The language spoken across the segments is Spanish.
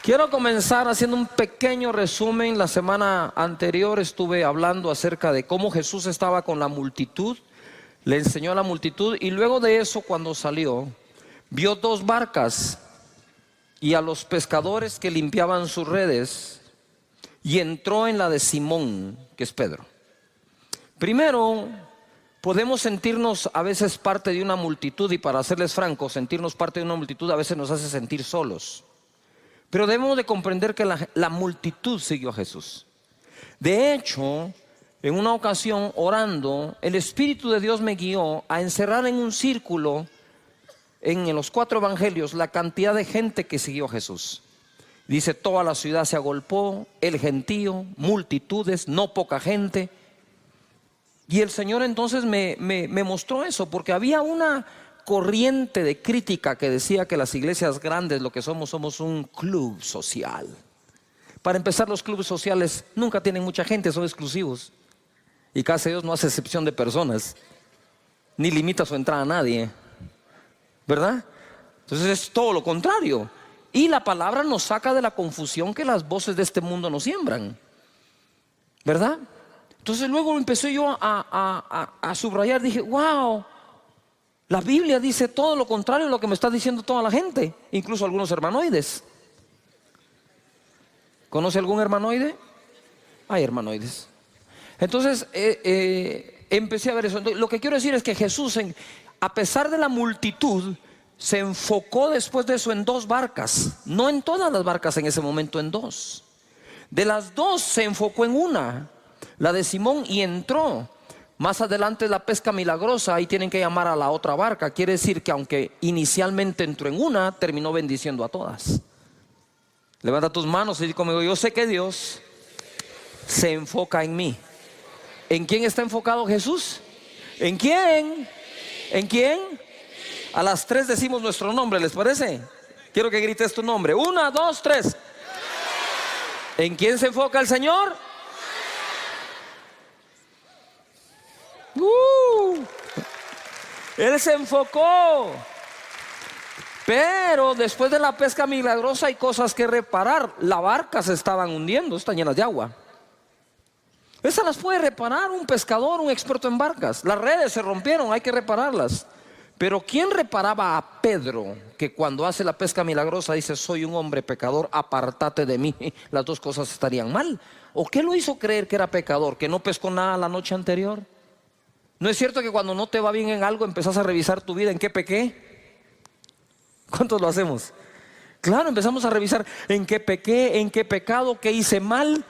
Quiero comenzar haciendo un pequeño resumen. La semana anterior estuve hablando acerca de cómo Jesús estaba con la multitud, le enseñó a la multitud y luego de eso, cuando salió, vio dos barcas y a los pescadores que limpiaban sus redes y entró en la de Simón, que es Pedro. Primero, podemos sentirnos a veces parte de una multitud, y para serles francos, sentirnos parte de una multitud a veces nos hace sentir solos. Pero debemos de comprender que la multitud siguió a Jesús. De hecho, en una ocasión orando, el Espíritu de Dios me guió a encerrar en un círculo en los 4 evangelios la cantidad de gente que siguió a Jesús. Dice: toda la ciudad se agolpó, el gentío, multitudes, no poca gente. Y el Señor entonces me mostró eso, porque había una corriente de crítica que decía que las iglesias grandes, lo que somos un club social. Para empezar, los clubes sociales nunca tienen mucha gente, son exclusivos. Y casi Dios no hace excepción de personas, ni limita su entrada a nadie, ¿verdad? Entonces es todo lo contrario. Y la palabra nos saca de la confusión que las voces de este mundo nos siembran, ¿verdad? Entonces luego empecé yo a subrayar, dije: wow, la Biblia dice todo lo contrario de lo que me está diciendo toda la gente, incluso algunos hermanoides. ¿Conoce algún hermanoide? Hay hermanoides. Entonces empecé a ver eso. Entonces, lo que quiero decir es que Jesús, a pesar de la multitud, se enfocó después de eso en 2 barcas. No en todas las barcas en ese momento, en 2. De las 2 se enfocó en una, la de Simón, y entró. Más adelante la pesca milagrosa, ahí tienen que llamar a la otra barca. Quiere decir que aunque inicialmente entró en una, terminó bendiciendo a todas. Levanta tus manos y di conmigo: yo sé que Dios se enfoca en mí. ¿En quién está enfocado Jesús? ¿En quién? ¿En quién? A las 3 decimos nuestro nombre, ¿les parece? Quiero que grites tu nombre. 1, 2, 3. ¿En quién se enfoca el Señor? Él se enfocó. Pero después de la pesca milagrosa hay cosas que reparar. Las barcas se estaban hundiendo, están llenas de agua. Esas las puede reparar un pescador, un experto en barcas. Las redes se rompieron, hay que repararlas. Pero ¿quién reparaba a Pedro, que cuando hace la pesca milagrosa dice: soy un hombre pecador, apártate de mí? Las 2 cosas estarían mal. ¿O qué lo hizo creer que era pecador? ¿Que no pescó nada la noche anterior? ¿No es cierto que cuando no te va bien en algo empezás a revisar tu vida? ¿En qué pequé? ¿Cuántos lo hacemos? Claro, empezamos a revisar en qué pequé, en qué pecado, qué hice mal.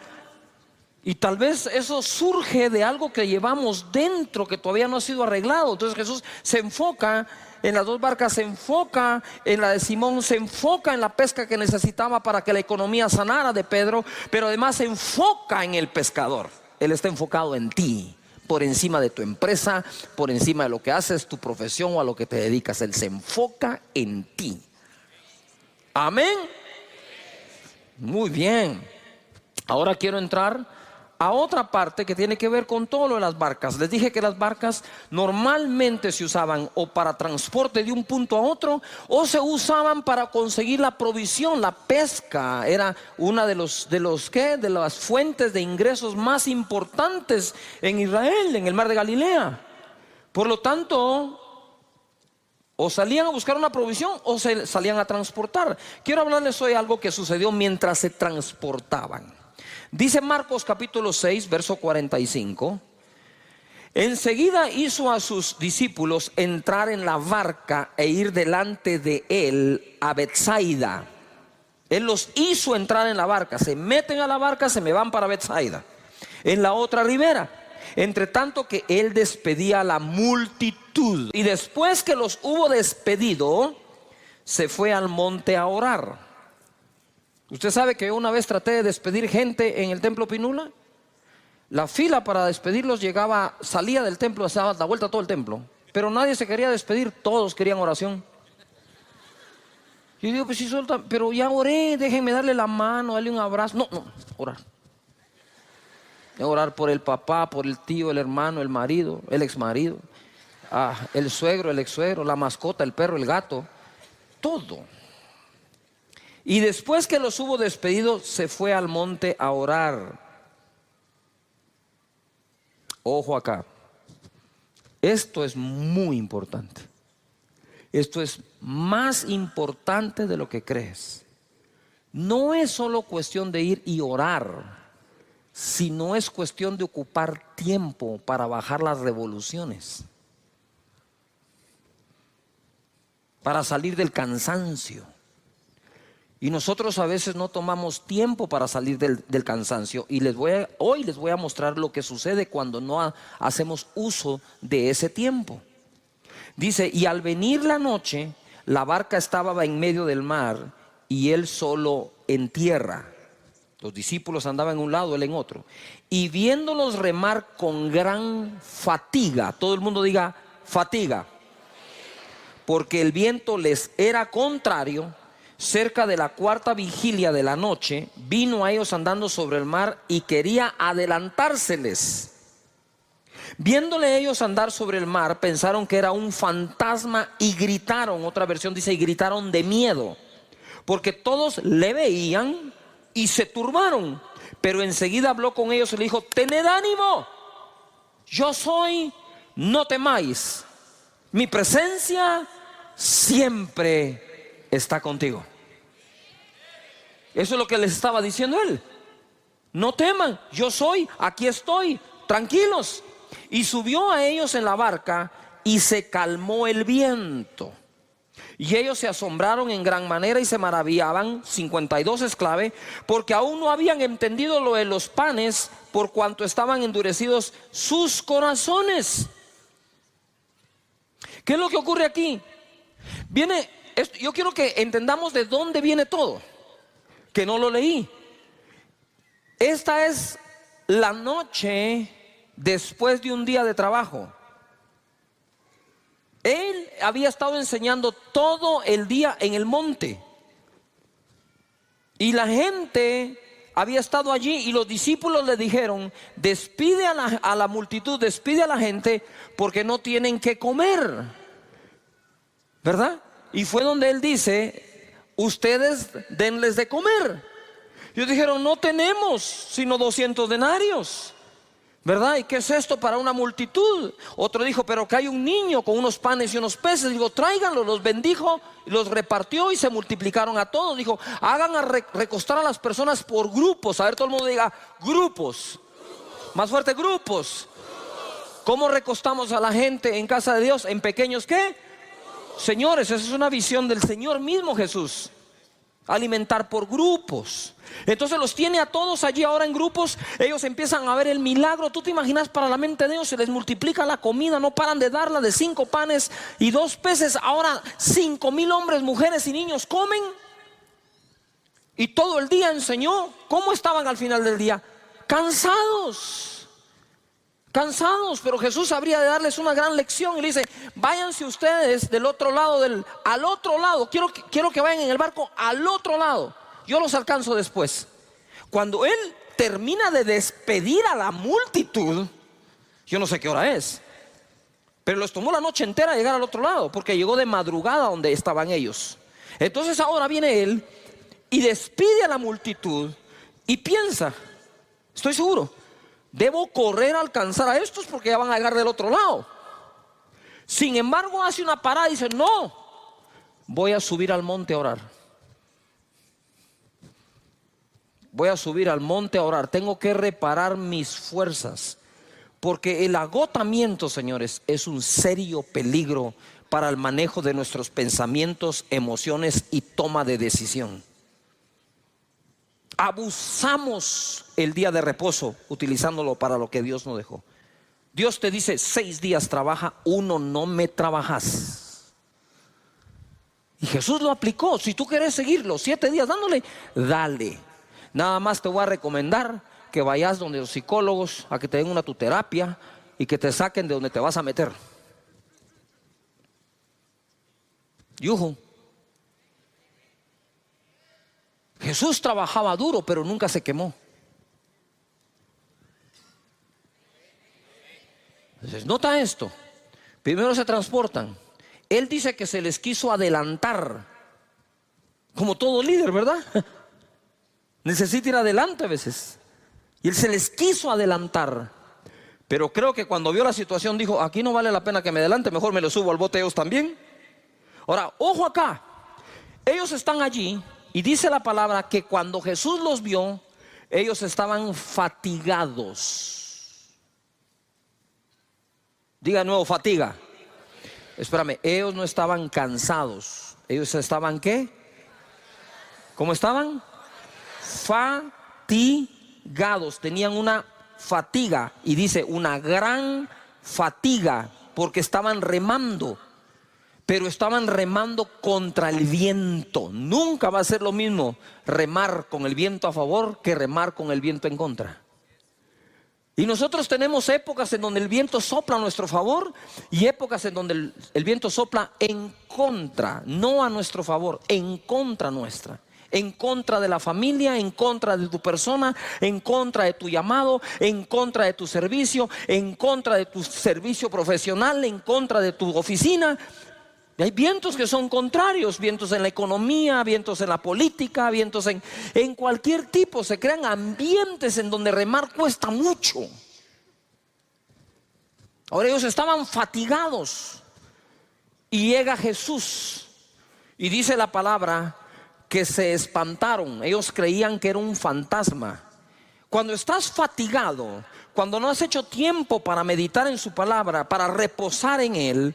Y tal vez eso surge de algo que llevamos dentro, que todavía no ha sido arreglado. Entonces Jesús se enfoca en las 2 barcas, se enfoca en la de Simón, se enfoca en la pesca que necesitaba para que la economía sanara de Pedro, pero además se enfoca en el pescador. Él está enfocado en ti, por encima de tu empresa, por encima de lo que haces, tu profesión o a lo que te dedicas. Él se enfoca en ti. Amén. Muy bien. Ahora quiero entrar a otra parte que tiene que ver con todo lo de las barcas. Les dije que las barcas normalmente se usaban o para transporte de un punto a otro, o se usaban para conseguir la provisión. La pesca era una de las fuentes de ingresos más importantes en Israel, en el mar de Galilea. Por lo tanto, o salían a buscar una provisión o se salían a transportar. Quiero hablarles hoy algo que sucedió mientras se transportaban. Dice Marcos capítulo 6, verso 45: enseguida hizo a sus discípulos entrar en la barca e ir delante de él a Betsaida. Él los hizo entrar en la barca. Se meten a la barca, se me van para Betsaida, en la otra ribera. Entre tanto que él despedía a la multitud. Y después que los hubo despedido, se fue al monte a orar. Usted sabe que yo una vez traté de despedir gente en el templo Pinula. La fila para despedirlos salía del templo, daba la vuelta a todo el templo, pero nadie se quería despedir, todos querían oración. Yo digo: pues si suelta, pero ya oré, déjenme darle la mano, darle un abrazo. No, orar. Orar por el papá, por el tío, el hermano, el marido, el exmarido, el suegro, el ex suegro, la mascota, el perro, el gato, todo. Y después que los hubo despedido, se fue al monte a orar. Ojo acá. Esto es muy importante. Esto es más importante de lo que crees. No es solo cuestión de ir y orar, sino es cuestión de ocupar tiempo para bajar las revoluciones, para salir del cansancio. Y nosotros a veces no tomamos tiempo para salir del cansancio. Y hoy les voy a mostrar lo que sucede cuando no hacemos uso de ese tiempo. Dice, y al venir la noche, la barca estaba en medio del mar y él solo en tierra. Los discípulos andaban en un lado, él en otro. Y viéndolos remar con gran fatiga, todo el mundo diga fatiga, porque el viento les era contrario, cerca de la cuarta vigilia de la noche, vino a ellos andando sobre el mar y quería adelantárseles. Viéndole ellos andar sobre el mar, pensaron que era un fantasma y gritaron, otra versión dice, y gritaron de miedo, porque todos le veían y se turbaron. Pero enseguida habló con ellos y le dijo, tened ánimo, yo soy, no temáis, mi presencia siempre está contigo. Eso es lo que les estaba diciendo él. No teman, yo soy, aquí estoy, tranquilos. Y subió a ellos en la barca y se calmó el viento. Y ellos se asombraron en gran manera y se maravillaban, 52 es clave, porque aún no habían entendido lo de los panes, por cuanto estaban endurecidos sus corazones. ¿Qué es lo que ocurre aquí? Yo quiero que entendamos de dónde viene todo, que no lo leí. Esta es la noche después de un día de trabajo. Él había estado enseñando todo el día en el monte. Y la gente había estado allí y los discípulos le dijeron, despide a la multitud, despide a la gente porque no tienen que comer. ¿Verdad? Y fue donde él dice, ustedes denles de comer. Ellos dijeron, no tenemos sino 200 denarios. ¿Verdad? ¿Y qué es esto para una multitud? Otro dijo, pero que hay un niño con unos panes y unos peces. Digo, tráiganlos, los bendijo, los repartió y se multiplicaron a todos. Dijo, hagan recostar a las personas por grupos. A ver, todo el mundo diga, grupos. Más fuerte, grupos. ¿Cómo recostamos a la gente en casa de Dios? ¿En pequeños qué? Señores, esa es una visión del Señor mismo Jesús. Alimentar por grupos. Entonces los tiene a todos allí ahora en grupos. Ellos empiezan a ver el milagro. Tú te imaginas, para la mente de Dios se les multiplica la comida. No paran de darla, de 5 panes y 2 peces. Ahora 5,000 hombres, mujeres y niños comen. Y todo el día enseñó. ¿Cómo estaban al final del día? Cansados. Cansados, pero Jesús habría de darles una gran lección y le dice, váyanse ustedes del otro lado, al otro lado. Quiero que vayan en el barco al otro lado. Yo los alcanzo después. Cuando él termina de despedir a la multitud, yo no sé qué hora es, pero les tomó la noche entera llegar al otro lado, porque llegó de madrugada donde estaban ellos. Entonces ahora viene él y despide a la multitud y piensa, estoy seguro, debo correr a alcanzar a estos porque ya van a llegar del otro lado. Sin embargo hace una parada y dice, no, voy a subir al monte a orar. Voy a subir al monte a orar. Tengo que reparar mis fuerzas, porque el agotamiento, señores, es un serio peligro para el manejo de nuestros pensamientos, emociones y toma de decisión. Abusamos el día de reposo utilizándolo para lo que Dios nos dejó. Dios te dice 6 días trabaja, 1 no me trabajas. Y Jesús lo aplicó. Si tú quieres seguirlo 7 días dándole, dale. Nada más te voy a recomendar que vayas donde los psicólogos a que te den una tu terapia y que te saquen de donde te vas a meter. Yuhu. Jesús trabajaba duro, pero nunca se quemó. Entonces, nota esto. Primero se transportan. Él dice que se les quiso adelantar. Como todo líder, ¿verdad? Necesita ir adelante a veces. Y él se les quiso adelantar. Pero creo que cuando vio la situación dijo, aquí no vale la pena que me adelante, mejor me lo subo al bote ellos también. Ahora, ojo acá. Ellos están allí y dice la palabra que cuando Jesús los vio, ellos estaban fatigados. Diga de nuevo, fatiga. Espérame, ellos no estaban cansados. Ellos estaban, ¿qué? ¿Cómo estaban? Fatigados. Tenían una fatiga. Y dice, una gran fatiga. Porque estaban remando. Pero estaban remando contra el viento. Nunca va a ser lo mismo remar con el viento a favor que remar con el viento en contra. Y nosotros tenemos épocas en donde el viento sopla a nuestro favor y épocas en donde el viento sopla en contra, no a nuestro favor, en contra nuestra. En contra de la familia, en contra de tu persona, en contra de tu llamado, en contra de tu servicio, en contra de tu servicio profesional, en contra de tu oficina. Y hay vientos que son contrarios, vientos en la economía, vientos en la política, vientos en cualquier tipo. Se crean ambientes en donde remar cuesta mucho. Ahora ellos estaban fatigados y llega Jesús y dice la palabra que se espantaron. Ellos creían que era un fantasma. Cuando estás fatigado, cuando no has hecho tiempo para meditar en su palabra, para reposar en él,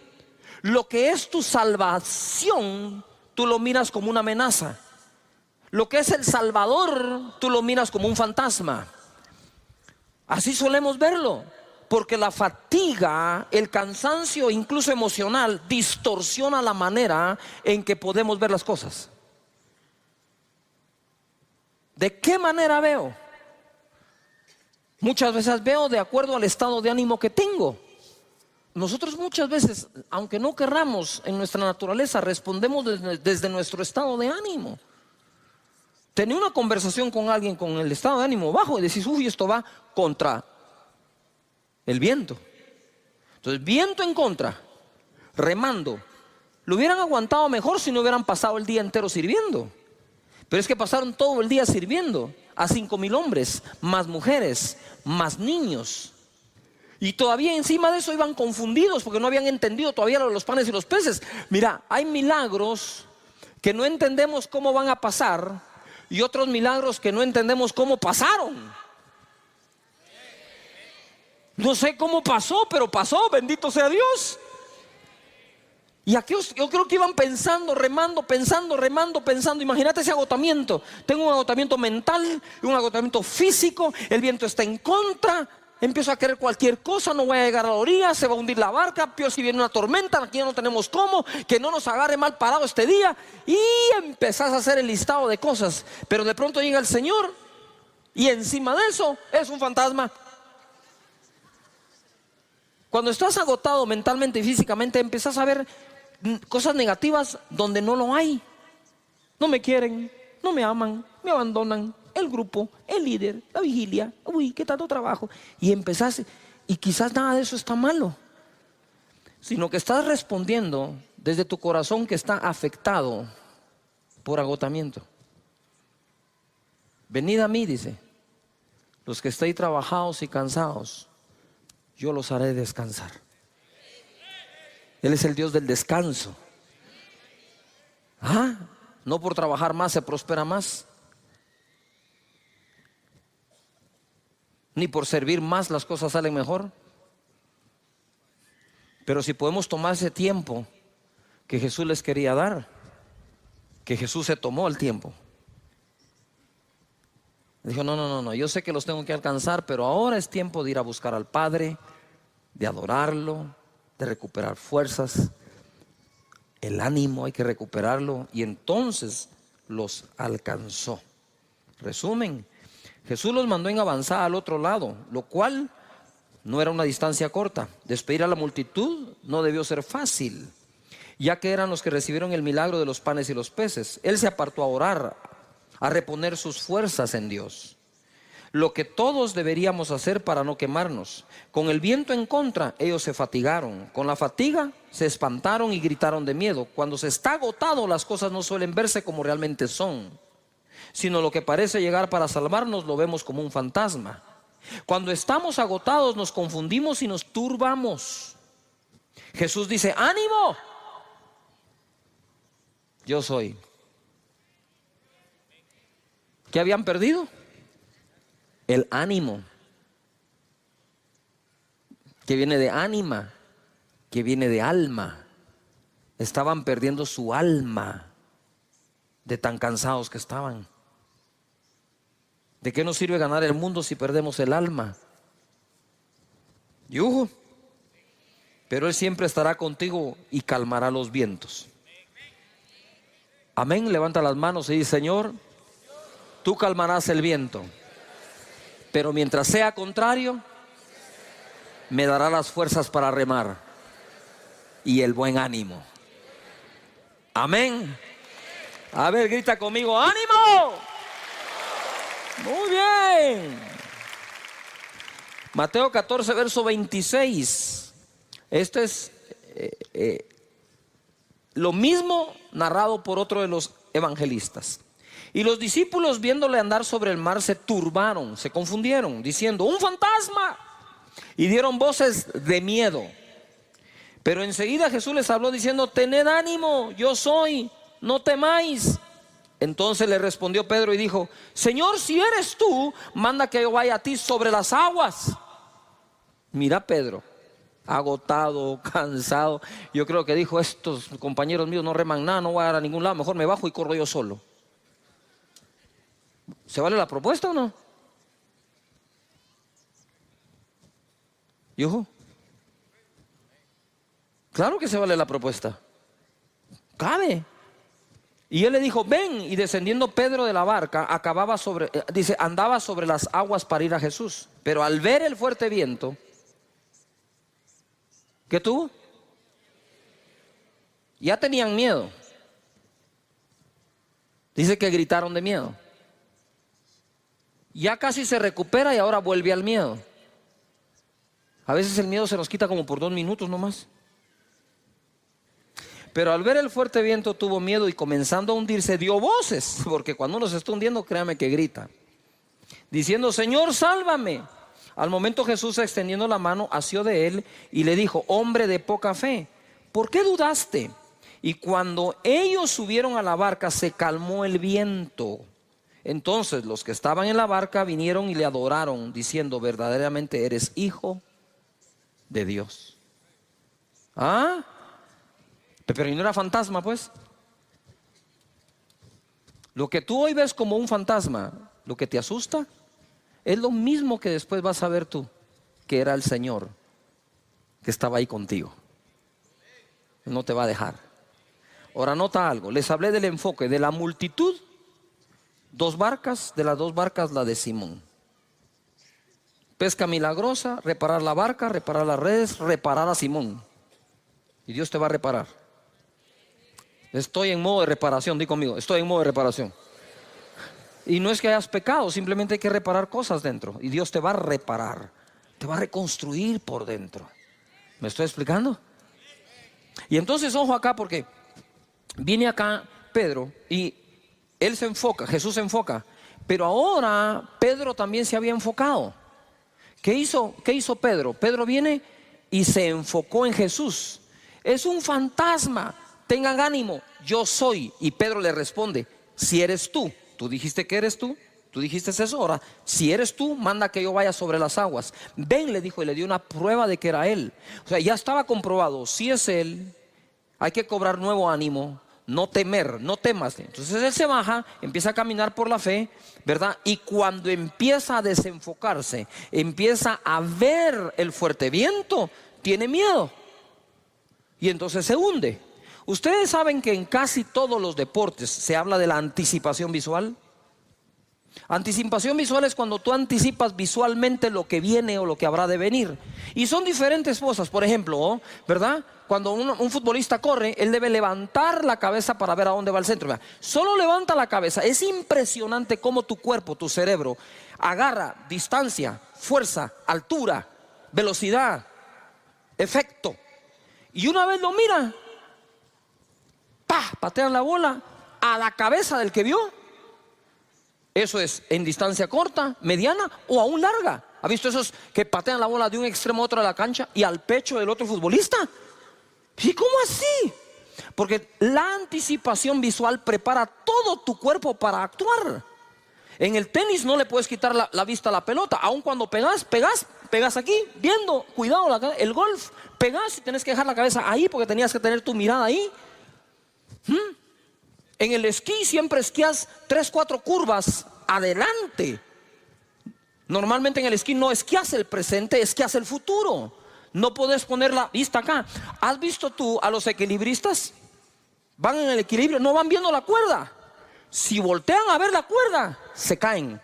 lo que es tu salvación, tú lo miras como una amenaza. Lo que es el Salvador, tú lo miras como un fantasma. Así solemos verlo, porque la fatiga, el cansancio, incluso emocional, distorsiona la manera en que podemos ver las cosas. ¿De qué manera veo? Muchas veces veo de acuerdo al estado de ánimo que tengo. Nosotros muchas veces, aunque no querramos, en nuestra naturaleza respondemos desde nuestro estado de ánimo. Tenía una conversación con alguien con el estado de ánimo bajo y decís, uy, esto va contra el viento. Entonces, viento en contra, remando. Lo hubieran aguantado mejor si no hubieran pasado el día entero sirviendo. Pero es que pasaron todo el día sirviendo a 5,000 hombres, más mujeres, más niños. Y todavía encima de eso iban confundidos porque no habían entendido todavía lo de los panes y los peces. Mira, hay milagros que no entendemos cómo van a pasar y otros milagros que no entendemos cómo pasaron. No sé cómo pasó, pero pasó, bendito sea Dios. Y aquí yo creo que iban pensando, remando, pensando, remando, pensando. Imagínate ese agotamiento. Tengo un agotamiento mental y un agotamiento físico. El viento está en contra. Empiezo a querer cualquier cosa, no voy a llegar a la orilla, se va a hundir la barca, peor si viene una tormenta, aquí ya no tenemos cómo, que no nos agarre mal parado este día. Y empezás a hacer el listado de cosas. Pero de pronto llega el Señor y encima de eso es un fantasma. Cuando estás agotado mentalmente y físicamente, empezás a ver cosas negativas donde no lo hay. No me quieren, no me aman, me abandonan. El grupo, el líder, la vigilia, uy, qué tanto trabajo. Y empezás, y quizás nada de eso está malo, sino que estás respondiendo desde tu corazón que está afectado por agotamiento. Venid a mí, dice, los que estéis trabajados y cansados, yo los haré descansar. Él es el Dios del descanso. No por trabajar más se prospera más, ni por servir más las cosas salen mejor. Pero si podemos tomar ese tiempo que Jesús les quería dar, que Jesús se tomó el tiempo. Dijo, no, yo sé que los tengo que alcanzar, pero ahora es tiempo de ir a buscar al Padre, de adorarlo, de recuperar fuerzas. El ánimo hay que recuperarlo, y entonces los alcanzó. Resumen, Jesús los mandó en avanzada al otro lado, lo cual no era una distancia corta. Despedir a la multitud no debió ser fácil, ya que eran los que recibieron el milagro de los panes y los peces. Él se apartó a orar, a reponer sus fuerzas en Dios. lo que todos deberíamos hacer para no quemarnos. Con el viento en contra, ellos se fatigaron. Con la fatiga, se espantaron y gritaron de miedo. Cuando se está agotado, las cosas no suelen verse como realmente son, sino lo que parece llegar para salvarnos lo vemos como un fantasma. Cuando estamos agotados, nos confundimos y nos turbamos. Jesús dice: ánimo, yo soy. ¿Qué habían perdido? El ánimo, que viene de ánima, que viene de alma. Estaban perdiendo su alma de tan cansados que estaban. ¿De qué nos sirve ganar el mundo si perdemos el alma? Yujo. Pero Él siempre estará contigo y calmará los vientos. Amén. Levanta las manos y dice: Señor, tú calmarás el viento, pero mientras sea contrario, me dará las fuerzas para remar y el buen ánimo. Amén. A ver, grita conmigo: ánimo. Muy bien. Mateo 14, verso 26. Esto es lo mismo narrado por otro de los evangelistas. Y los discípulos, viéndole andar sobre el mar, se turbaron, se confundieron, diciendo: ¡un fantasma! Y dieron voces de miedo. Pero enseguida Jesús les habló diciendo: tened ánimo, yo soy, no temáis. Entonces le respondió Pedro y dijo: Señor, si eres tú, manda que yo vaya a ti sobre las aguas. Mira Pedro, agotado, cansado. Yo creo que dijo: estos compañeros míos no reman nada, no voy a dar a ningún lado, mejor me bajo y corro yo solo. ¿Se vale la propuesta o no? ¿Yujo? Claro que se vale la propuesta. Cabe. Y él le dijo: ven. Y descendiendo Pedro de la barca, andaba sobre las aguas para ir a Jesús. Pero al ver el fuerte viento, ¿qué tuvo? Ya tenían miedo. Dice que gritaron de miedo. Ya casi se recupera y ahora vuelve al miedo. A veces el miedo se nos quita como por 2 minutos nomás. Pero al ver el fuerte viento tuvo miedo y comenzando a hundirse dio voces, porque cuando uno se está hundiendo, créame que grita, diciendo: Señor, sálvame. Al momento Jesús, extendiendo la mano, asió de él y le dijo: hombre de poca fe, ¿por qué dudaste? Y cuando ellos subieron a la barca, se calmó el viento. Entonces los que estaban en la barca vinieron y le adoraron, diciendo: verdaderamente eres hijo de Dios. ¿Ah? Pero ¿y no era fantasma, pues? Lo que tú hoy ves como un fantasma, lo que te asusta, es lo mismo que después vas a ver tú, que era el Señor que estaba ahí contigo. No te va a dejar. Ahora nota algo, les hablé del enfoque de la multitud, 2 barcas, de las 2 barcas la de Simón. Pesca milagrosa, reparar la barca, reparar las redes, reparar a Simón. Y Dios te va a reparar. Estoy en modo de reparación, di conmigo, estoy en modo de reparación. Y no es que hayas pecado, simplemente hay que reparar cosas dentro. Y Dios te va a reparar, te va a reconstruir por dentro. ¿Me estoy explicando? Y entonces ojo acá, porque viene acá Pedro y él se enfoca, Jesús se enfoca. Pero ahora Pedro también se había enfocado. ¿Qué hizo Pedro? Pedro viene y se enfocó en Jesús. Es un fantasma. Tengan ánimo, yo soy. Y Pedro le responde: si eres tú, tú dijiste que eres tú dijiste eso, ahora si eres tú, manda que yo vaya sobre las aguas. Ven, le dijo, y le dio una prueba de que era él. O sea, ya estaba comprobado, si es él, hay que cobrar nuevo ánimo, no temer, no temas. Entonces él se baja, empieza a caminar por la fe, ¿verdad? Y cuando empieza a desenfocarse, empieza a ver el fuerte viento, tiene miedo y entonces se hunde. Ustedes saben que en casi todos los deportes se habla de la anticipación visual. Anticipación visual es cuando tú anticipas visualmente lo que viene o lo que habrá de venir. Y son diferentes cosas. Por ejemplo, ¿verdad? Cuando un futbolista corre, él debe levantar la cabeza para ver a dónde va el centro. Solo levanta la cabeza. Es impresionante cómo tu cuerpo, tu cerebro, agarra distancia, fuerza, altura, velocidad, efecto. Y una vez lo mira, ¡pah!, patean la bola a la cabeza del que vio. Eso es en distancia corta, mediana o aún larga. ¿Ha visto esos que patean la bola de un extremo a otro de la cancha y al pecho del otro futbolista? ¿Y cómo así? Porque la anticipación visual prepara todo tu cuerpo para actuar. En el tenis no le puedes quitar la vista a la pelota. Aun cuando pegas aquí, viendo, cuidado, el golf, pegas y tienes que dejar la cabeza ahí porque tenías que tener tu mirada ahí. En el esquí siempre esquías 3, 4 curvas adelante. Normalmente en el esquí no esquías el presente, esquías el futuro. No puedes poner la vista acá. ¿Has visto tú a los equilibristas? Van en el equilibrio, no van viendo la cuerda. Si voltean a ver la cuerda, se caen.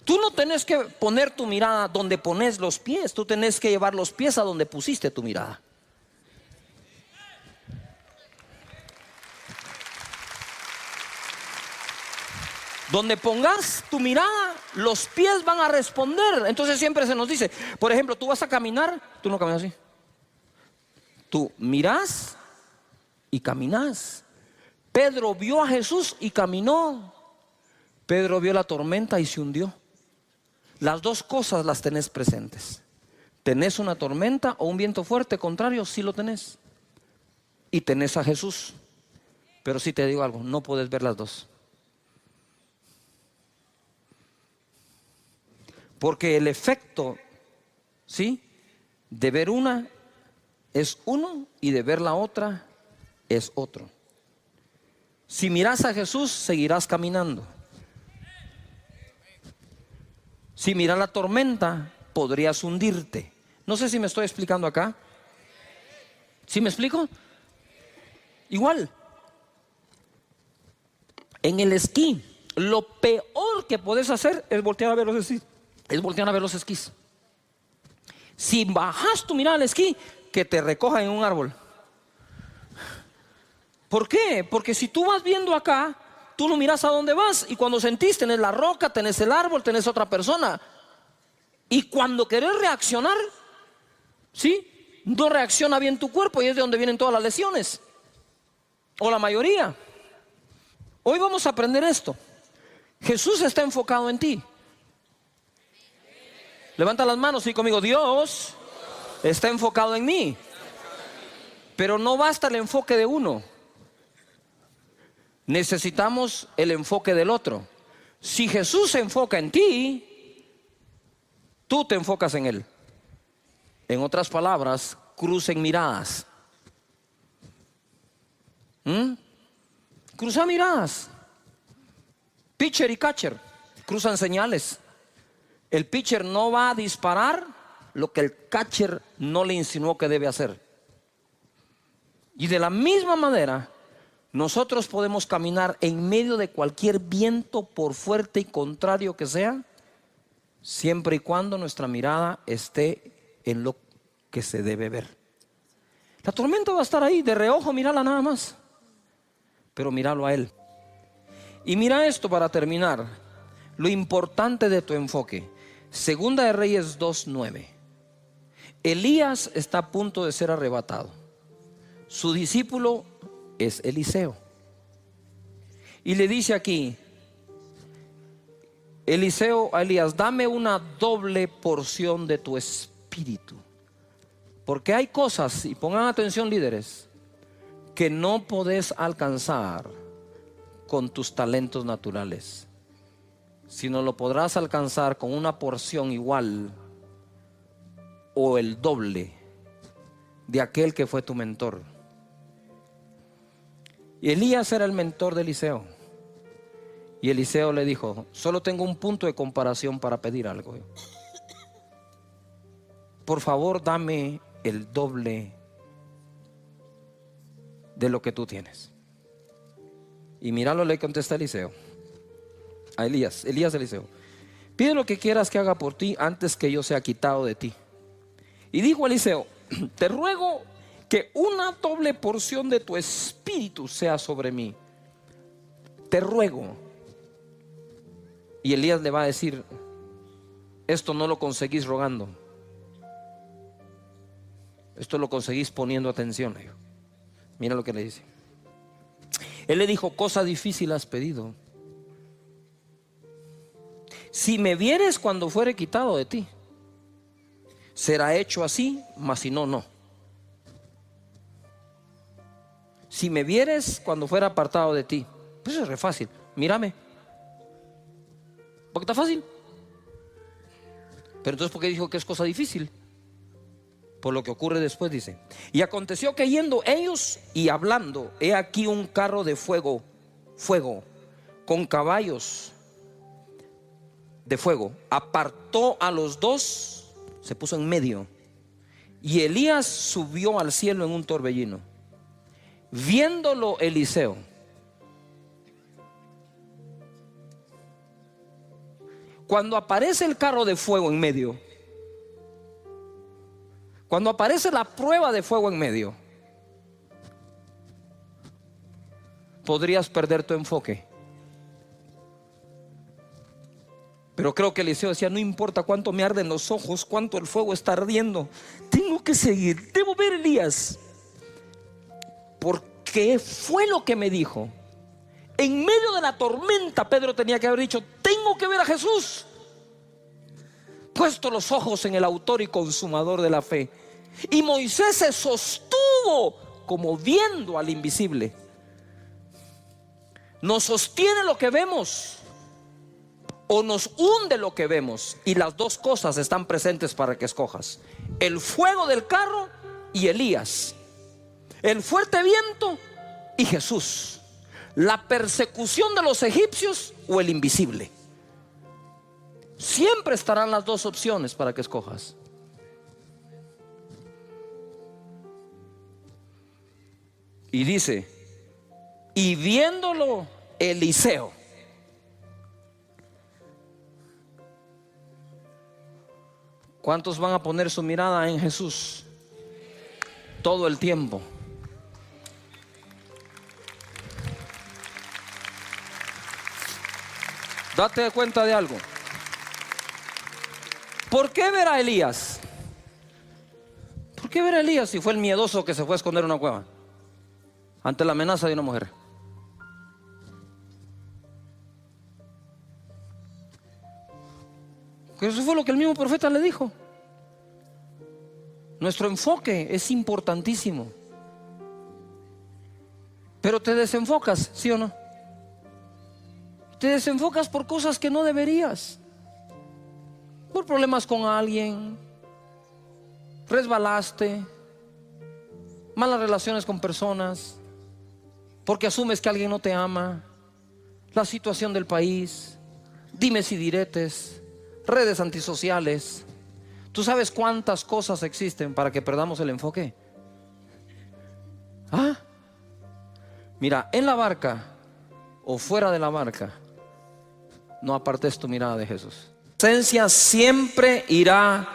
Tú no tenés que poner tu mirada donde pones los pies. Tú tenés que llevar los pies a donde pusiste tu mirada. Donde pongas tu mirada, los pies van a responder. Entonces siempre se nos dice, por ejemplo, tú vas a caminar, tú no caminas así. Tú mirás y caminas. Pedro vio a Jesús y caminó. Pedro vio la tormenta y se hundió. Las dos cosas las tenés presentes. ¿Tenés una tormenta o un viento fuerte contrario? Sí lo tenés. Y tenés a Jesús. Pero sí te digo algo, no puedes ver las dos. Porque el efecto, ¿sí?, de ver una es uno y de ver la otra es otro. Si miras a Jesús, seguirás caminando. Si miras la tormenta, podrías hundirte. No sé si me estoy explicando acá. ¿Sí me explico? Igual. En el esquí, lo peor que puedes hacer es voltear a ver los esquís. Si bajas tu mirada al esquí, que te recojan en un árbol. ¿Por qué? Porque si tú vas viendo acá, tú no miras a dónde vas. Y cuando sentís, tenés la roca, tenés el árbol, tenés otra persona. Y cuando querés reaccionar, ¿sí?, no reacciona bien tu cuerpo y es de donde vienen todas las lesiones. O la mayoría. Hoy vamos a aprender esto. Jesús está enfocado en ti. Levanta las manos y conmigo. Dios está enfocado en mí. Pero no basta el enfoque de uno. Necesitamos el enfoque del otro. Si Jesús se enfoca en ti, tú te enfocas en Él. En otras palabras, crucen miradas. Cruza miradas. Pitcher y catcher cruzan señales. El pitcher no va a disparar lo que el catcher no le insinuó que debe hacer. Y de la misma manera, nosotros podemos caminar en medio de cualquier viento, por fuerte y contrario que sea, siempre y cuando nuestra mirada esté en lo que se debe ver. La tormenta va a estar ahí, de reojo, mírala nada más, pero míralo a Él. Y mira esto para terminar, lo importante de tu enfoque. Segunda de Reyes 2:9. Elías está a punto de ser arrebatado. Su discípulo es Eliseo. Y le dice aquí Eliseo a Elías: dame una doble porción de tu espíritu. Porque hay cosas, y pongan atención líderes, que no podés alcanzar con tus talentos naturales, sino lo podrás alcanzar con una porción igual o el doble de aquel que fue tu mentor. Y Elías era el mentor de Eliseo. Y Eliseo le dijo: solo tengo un punto de comparación para pedir algo. Por favor, dame el doble de lo que tú tienes. Y mira lo que le contesta Eliseo a Elías, Eliseo: pide lo que quieras que haga por ti antes que yo sea quitado de ti. Y dijo Eliseo: te ruego que una doble porción de tu espíritu sea sobre mí. Te ruego. Y Elías le va a decir: esto no lo conseguís rogando, esto lo conseguís poniendo atención. Mira lo que le dice. Él le dijo: cosa difícil has pedido. Si me vieres cuando fuere quitado de ti, será hecho así, mas si no, no. Si me vieres cuando fuera apartado de ti, pues es re fácil. Mírame, porque está fácil. Pero entonces, ¿por qué dijo que es cosa difícil? Por lo que ocurre después, dice: y aconteció que yendo ellos y hablando, he aquí un carro de fuego, con caballos de fuego, apartó a los dos, se puso en medio, y Elías subió al cielo en un torbellino. Viéndolo Eliseo, cuando aparece el carro de fuego en medio, cuando aparece la prueba de fuego en medio, podrías perder tu enfoque. Pero creo que Eliseo decía: no importa cuánto me arden los ojos, cuánto el fuego está ardiendo, tengo que seguir, debo ver a Elías, porque fue lo que me dijo. En medio de la tormenta, Pedro tenía que haber dicho: tengo que ver a Jesús. Puesto los ojos en el autor y consumador de la fe. Y Moisés se sostuvo como viendo al invisible. Nos sostiene lo que vemos o nos hunde lo que vemos, y las dos cosas están presentes para que escojas: el fuego del carro y Elías, el fuerte viento y Jesús, la persecución de los egipcios o el invisible. Siempre estarán las dos opciones para que escojas. Y dice: y viéndolo Eliseo. ¿Cuántos van a poner su mirada en Jesús todo el tiempo? Date cuenta de algo. ¿Por qué ver a Elías? ¿Por qué ver a Elías si fue el miedoso que se fue a esconder en una cueva ante la amenaza de una mujer? Que eso fue lo que el mismo profeta le dijo. Nuestro enfoque es importantísimo. Pero te desenfocas, ¿sí o no? Te desenfocas por cosas que no deberías. Por problemas con alguien, resbalaste, malas relaciones con personas, porque asumes que alguien no te ama, la situación del país, dimes y diretes, redes antisociales. ¿Tú sabes cuántas cosas existen para que perdamos el enfoque? Mira, en la barca o fuera de la barca, no apartes tu mirada de Jesús. La presencia siempre irá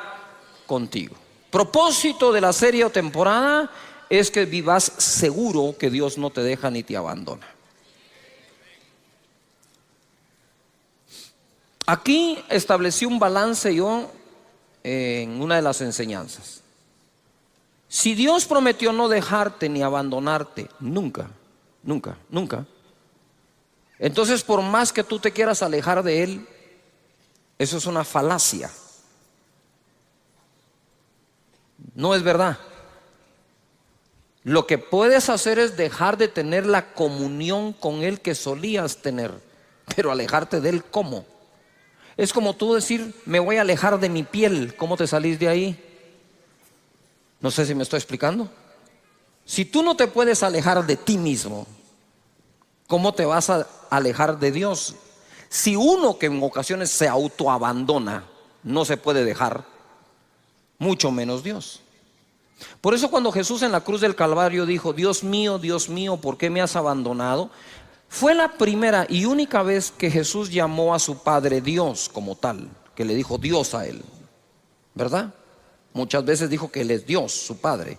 contigo. Propósito de la serie o temporada es que vivas seguro que Dios no te deja ni te abandona. Aquí establecí un balance yo en una de las enseñanzas. Si Dios prometió no dejarte ni abandonarte nunca, nunca, nunca, entonces por más que tú te quieras alejar de Él, eso es una falacia. No es verdad. Lo que puedes hacer es dejar de tener la comunión con Él que solías tener, pero alejarte de Él, ¿cómo? Es como tú decir: me voy a alejar de mi piel. ¿Cómo te salís de ahí? No sé si me estoy explicando. Si tú no te puedes alejar de ti mismo, ¿cómo te vas a alejar de Dios? Si uno que en ocasiones se autoabandona no se puede dejar, mucho menos Dios. Por eso cuando Jesús en la cruz del Calvario dijo: Dios mío, ¿por qué me has abandonado?, Fue la primera y única vez que Jesús llamó a su Padre Dios como tal, que le dijo Dios a él, ¿verdad? Muchas veces dijo que él es Dios, su Padre.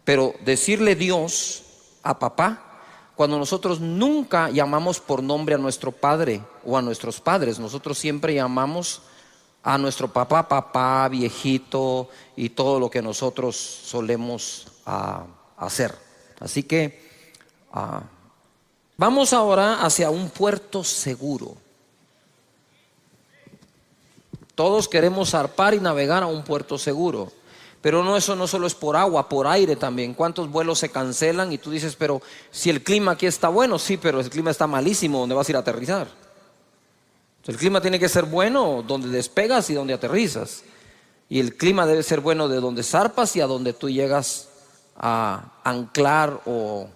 Pero decirle Dios a papá, cuando nosotros nunca llamamos por nombre a nuestro padre o a nuestros padres, nosotros siempre llamamos a nuestro papá, papá, viejito y todo lo que nosotros solemos hacer. Así que vamos ahora hacia un puerto seguro. Todos queremos zarpar y navegar a un puerto seguro. Pero no, eso no solo es por agua, por aire también. ¿Cuántos vuelos se cancelan? Y tú dices, pero si el clima aquí está bueno, sí, pero el clima está malísimo, ¿dónde vas a ir a aterrizar? El clima tiene que ser bueno donde despegas y donde aterrizas. Y el clima debe ser bueno de donde zarpas y a donde tú llegas a anclar o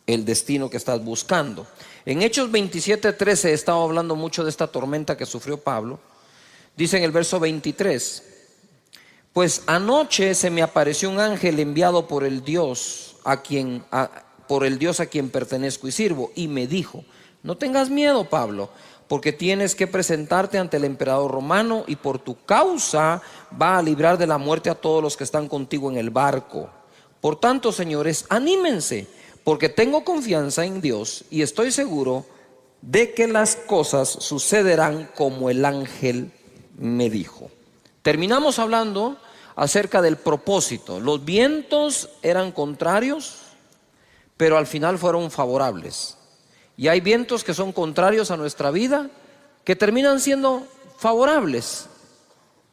el destino que estás buscando. En Hechos 27:13 he estado hablando mucho de esta tormenta que sufrió Pablo. Dice en el verso 23: pues anoche se me apareció un ángel enviado por el Dios a quien pertenezco y sirvo, y me dijo: no tengas miedo, Pablo, porque tienes que presentarte ante el emperador romano, y por tu causa va a librar de la muerte a todos los que están contigo en el barco. Por tanto, señores, anímense, porque tengo confianza en Dios y estoy seguro de que las cosas sucederán como el ángel me dijo. Terminamos hablando acerca del propósito. Los vientos eran contrarios, pero al final fueron favorables. Y hay vientos que son contrarios a nuestra vida, que terminan siendo favorables.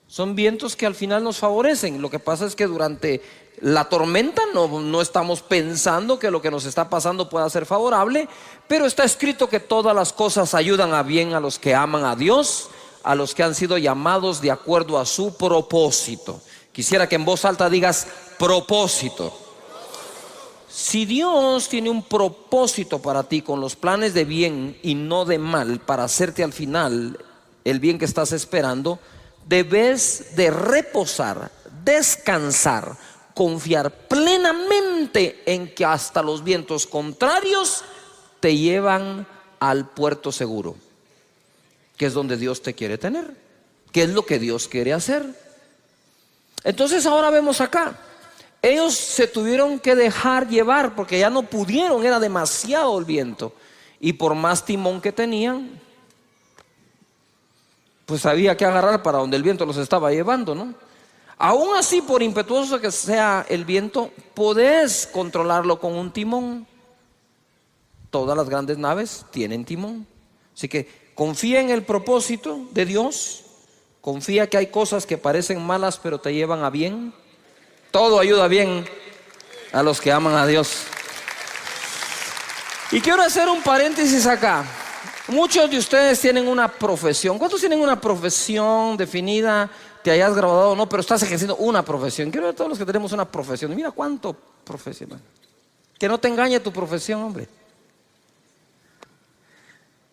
Son vientos que al final nos favorecen. Lo que pasa es que durante la tormenta no estamos pensando que lo que nos está pasando pueda ser favorable, pero está escrito que todas las cosas ayudan a bien a los que aman a Dios, a los que han sido llamados de acuerdo a su propósito. Quisiera que en voz alta digas propósito. Si Dios tiene un propósito para ti con los planes de bien y no de mal, para hacerte al final el bien que estás esperando, debes de reposar, descansar, confiar plenamente en que hasta los vientos contrarios te llevan al puerto seguro, que es donde Dios te quiere tener, que es lo que Dios quiere hacer. Entonces ahora vemos acá, ellos se tuvieron que dejar llevar porque ya no pudieron, era demasiado el viento, y por más timón que tenían, pues había que agarrar para donde el viento los estaba llevando, ¿no? Aún así, por impetuoso que sea el viento, podés controlarlo con un timón. Todas las grandes naves tienen timón. Así que confía en el propósito de Dios. Confía que hay cosas que parecen malas pero te llevan a bien. Todo ayuda bien a los que aman a Dios. Y quiero hacer un paréntesis acá. Muchos de ustedes tienen una profesión. ¿Cuántos tienen una profesión definida? Te hayas graduado o no, pero estás ejerciendo una profesión. Quiero ver a todos los que tenemos una profesión. Mira cuánto profesional. Que no te engañe tu profesión, hombre.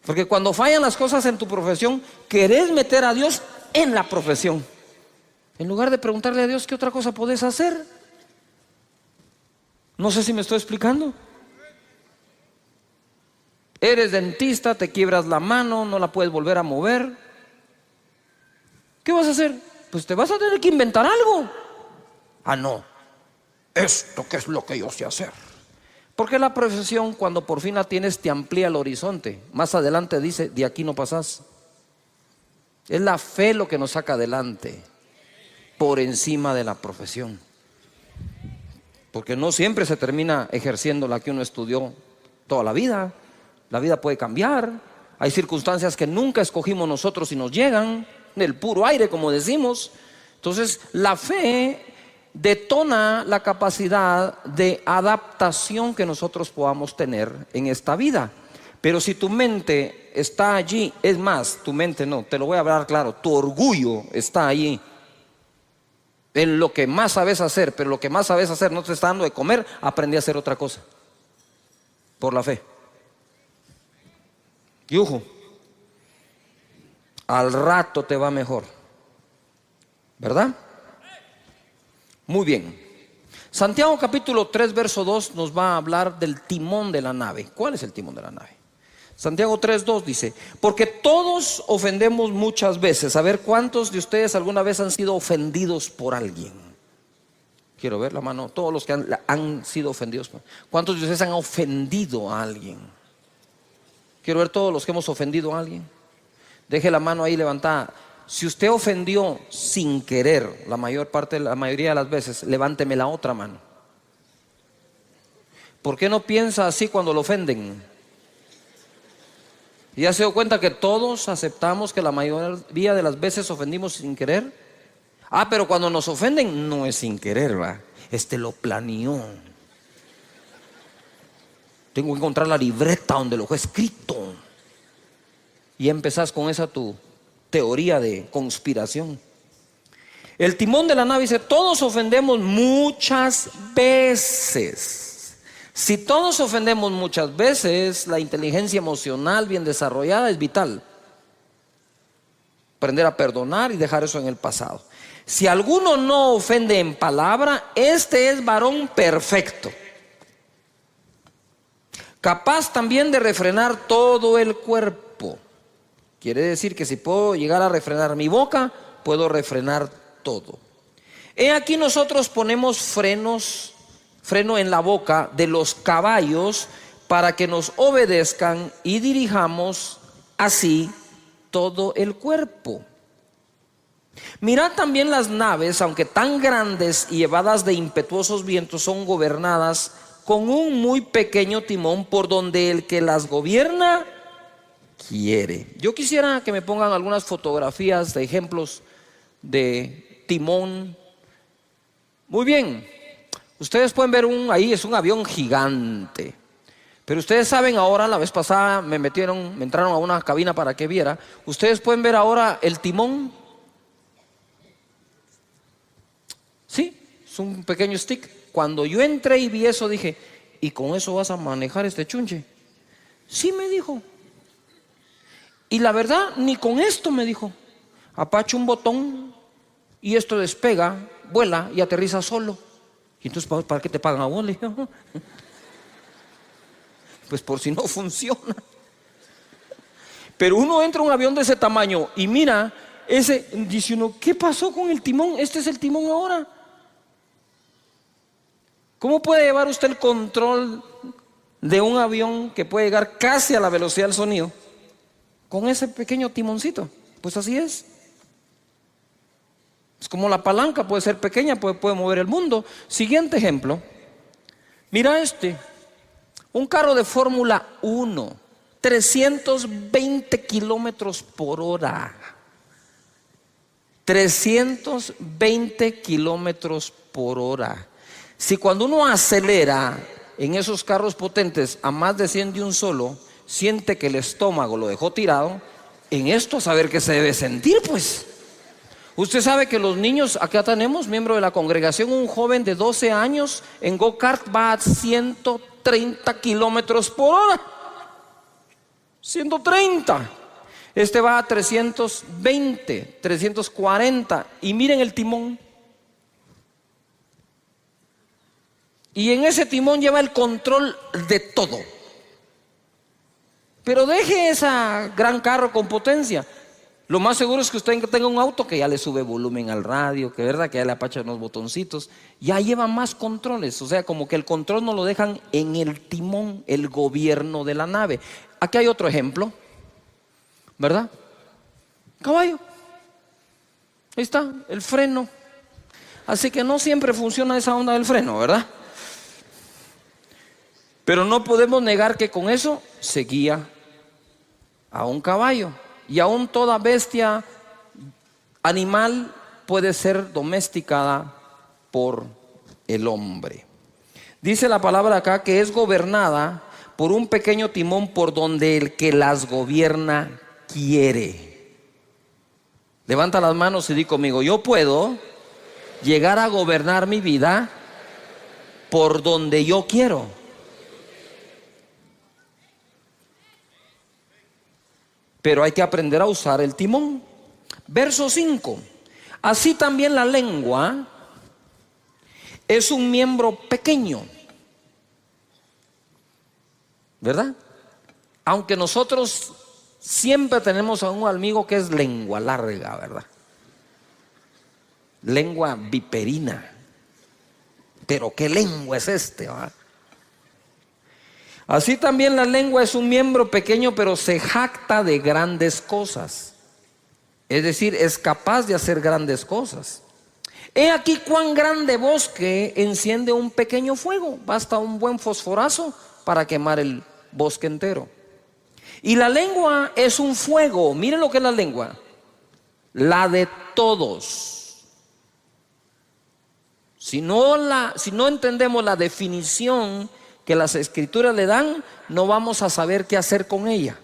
Porque cuando fallan las cosas en tu profesión, querés meter a Dios en la profesión, en lugar de preguntarle a Dios qué otra cosa podés hacer. No sé si me estoy explicando. Eres dentista, te quiebras la mano, no la puedes volver a mover. ¿Qué vas a hacer? Pues te vas a tener que inventar algo. Ah, no, esto que es lo que yo sé hacer. Porque la profesión, cuando por fin la tienes, te amplía el horizonte. Más adelante dice, de aquí no pasás. Es la fe lo que nos saca adelante, por encima de la profesión. Porque no siempre se termina ejerciendo la que uno estudió toda la vida. La vida puede cambiar. Hay circunstancias que nunca escogimos nosotros y nos llegan del puro aire, como decimos. Entonces la fe detona la capacidad de adaptación que nosotros podamos tener en esta vida. Pero si tu mente está allí, es más, tu mente no, te lo voy a hablar claro, tu orgullo está allí en lo que más sabes hacer, pero lo que más sabes hacer no te está dando de comer, aprendí a hacer otra cosa por la fe. Y ojo, al rato te va mejor, ¿verdad? Muy bien. Santiago capítulo 3 verso 2 nos va a hablar del timón de la nave. ¿Cuál es el timón de la nave? Santiago 3:2 dice: porque todos ofendemos muchas veces. A ver, ¿cuántos de ustedes alguna vez han sido ofendidos por alguien? Quiero ver la mano. Todos los que han sido ofendidos. ¿Cuántos de ustedes han ofendido a alguien? Quiero ver todos los que hemos ofendido a alguien. Deje la mano ahí levantada. Si usted ofendió sin querer, la mayoría de las veces, levánteme la otra mano. ¿Por qué no piensa así cuando lo ofenden? ¿Ya se dio cuenta que todos aceptamos que la mayoría de las veces ofendimos sin querer? Pero cuando nos ofenden no es sin querer, ¿va? Lo planeó. Tengo que encontrar la libreta donde lo fue escrito. Y empezás con esa tu teoría de conspiración. El timón de la nave dice: todos ofendemos muchas veces. Si todos ofendemos muchas veces, la inteligencia emocional bien desarrollada es vital. Aprender a perdonar y dejar eso en el pasado. Si alguno no ofende en palabra, este es varón perfecto, capaz también de refrenar todo el cuerpo. Quiere decir que si puedo llegar a refrenar mi boca, puedo refrenar todo. He aquí nosotros ponemos freno en la boca de los caballos para que nos obedezcan y dirijamos así todo el cuerpo. Mirad también las naves, aunque tan grandes y llevadas de impetuosos vientos, son gobernadas con un muy pequeño timón por donde el que las gobierna quiere. Yo quisiera que me pongan algunas fotografías de ejemplos de timón. Muy bien, ustedes pueden ver ahí es un avión gigante. Pero ustedes saben ahora, la vez pasada me entraron a una cabina para que viera. Ustedes pueden ver ahora el timón. Sí, es un pequeño stick. Cuando yo entré y vi eso dije: ¿y con eso vas a manejar este chunche? Sí, me dijo. Y la verdad, ni con esto, me dijo. Apacha un botón y esto despega, vuela y aterriza solo. Y entonces, ¿para qué te pagan a vos? Le dije, pues por si no funciona. Pero uno entra a un avión de ese tamaño y mira, dice uno: ¿qué pasó con el timón? Este es el timón ahora. ¿Cómo puede llevar usted el control de un avión que puede llegar casi a la velocidad del sonido con ese pequeño timoncito? Pues así es. Es como la palanca, puede ser pequeña, puede mover el mundo. Siguiente ejemplo. Mira un carro de Fórmula 1, 320 kilómetros por hora. 320 kilómetros por hora. Si cuando uno acelera en esos carros potentes a más de 100 de un solo, siente que el estómago lo dejó tirado, en esto a saber qué se debe sentir, pues. Usted sabe que los niños, acá tenemos miembro de la congregación, un joven de 12 años en go-kart va a 130 kilómetros por hora. 130. Este va a 320, 340. Y miren el timón. Y en ese timón lleva el control de todo. Pero deje ese gran carro con potencia. Lo más seguro es que usted tenga un auto que ya le sube volumen al radio, que verdad que ya le apacha unos botoncitos, ya lleva más controles. O sea, como que el control no lo dejan en el timón, el gobierno de la nave. Aquí hay otro ejemplo, ¿verdad? Caballo. Ahí está, el freno. Así que no siempre funciona esa onda del freno, ¿verdad? Pero no podemos negar que con eso se guía a un caballo. Y aún toda bestia animal puede ser domesticada por el hombre. Dice la palabra acá que es gobernada por un pequeño timón por donde el que las gobierna quiere. Levanta las manos y di conmigo: yo puedo llegar a gobernar mi vida por donde yo quiero. Pero hay que aprender a usar el timón. Verso 5. Así también la lengua es un miembro pequeño, ¿verdad? Aunque nosotros siempre tenemos a un amigo que es lengua larga, ¿verdad? Lengua viperina. Pero ¿qué lengua es este, ¿verdad? Así también la lengua es un miembro pequeño, pero se jacta de grandes cosas. Es decir, es capaz de hacer grandes cosas. He aquí cuán grande bosque enciende un pequeño fuego. Basta un buen fosforazo para quemar el bosque entero. Y la lengua es un fuego. Miren lo que es la lengua. La de todos. Si no entendemos la definición que las escrituras le dan, no vamos a saber qué hacer con ella.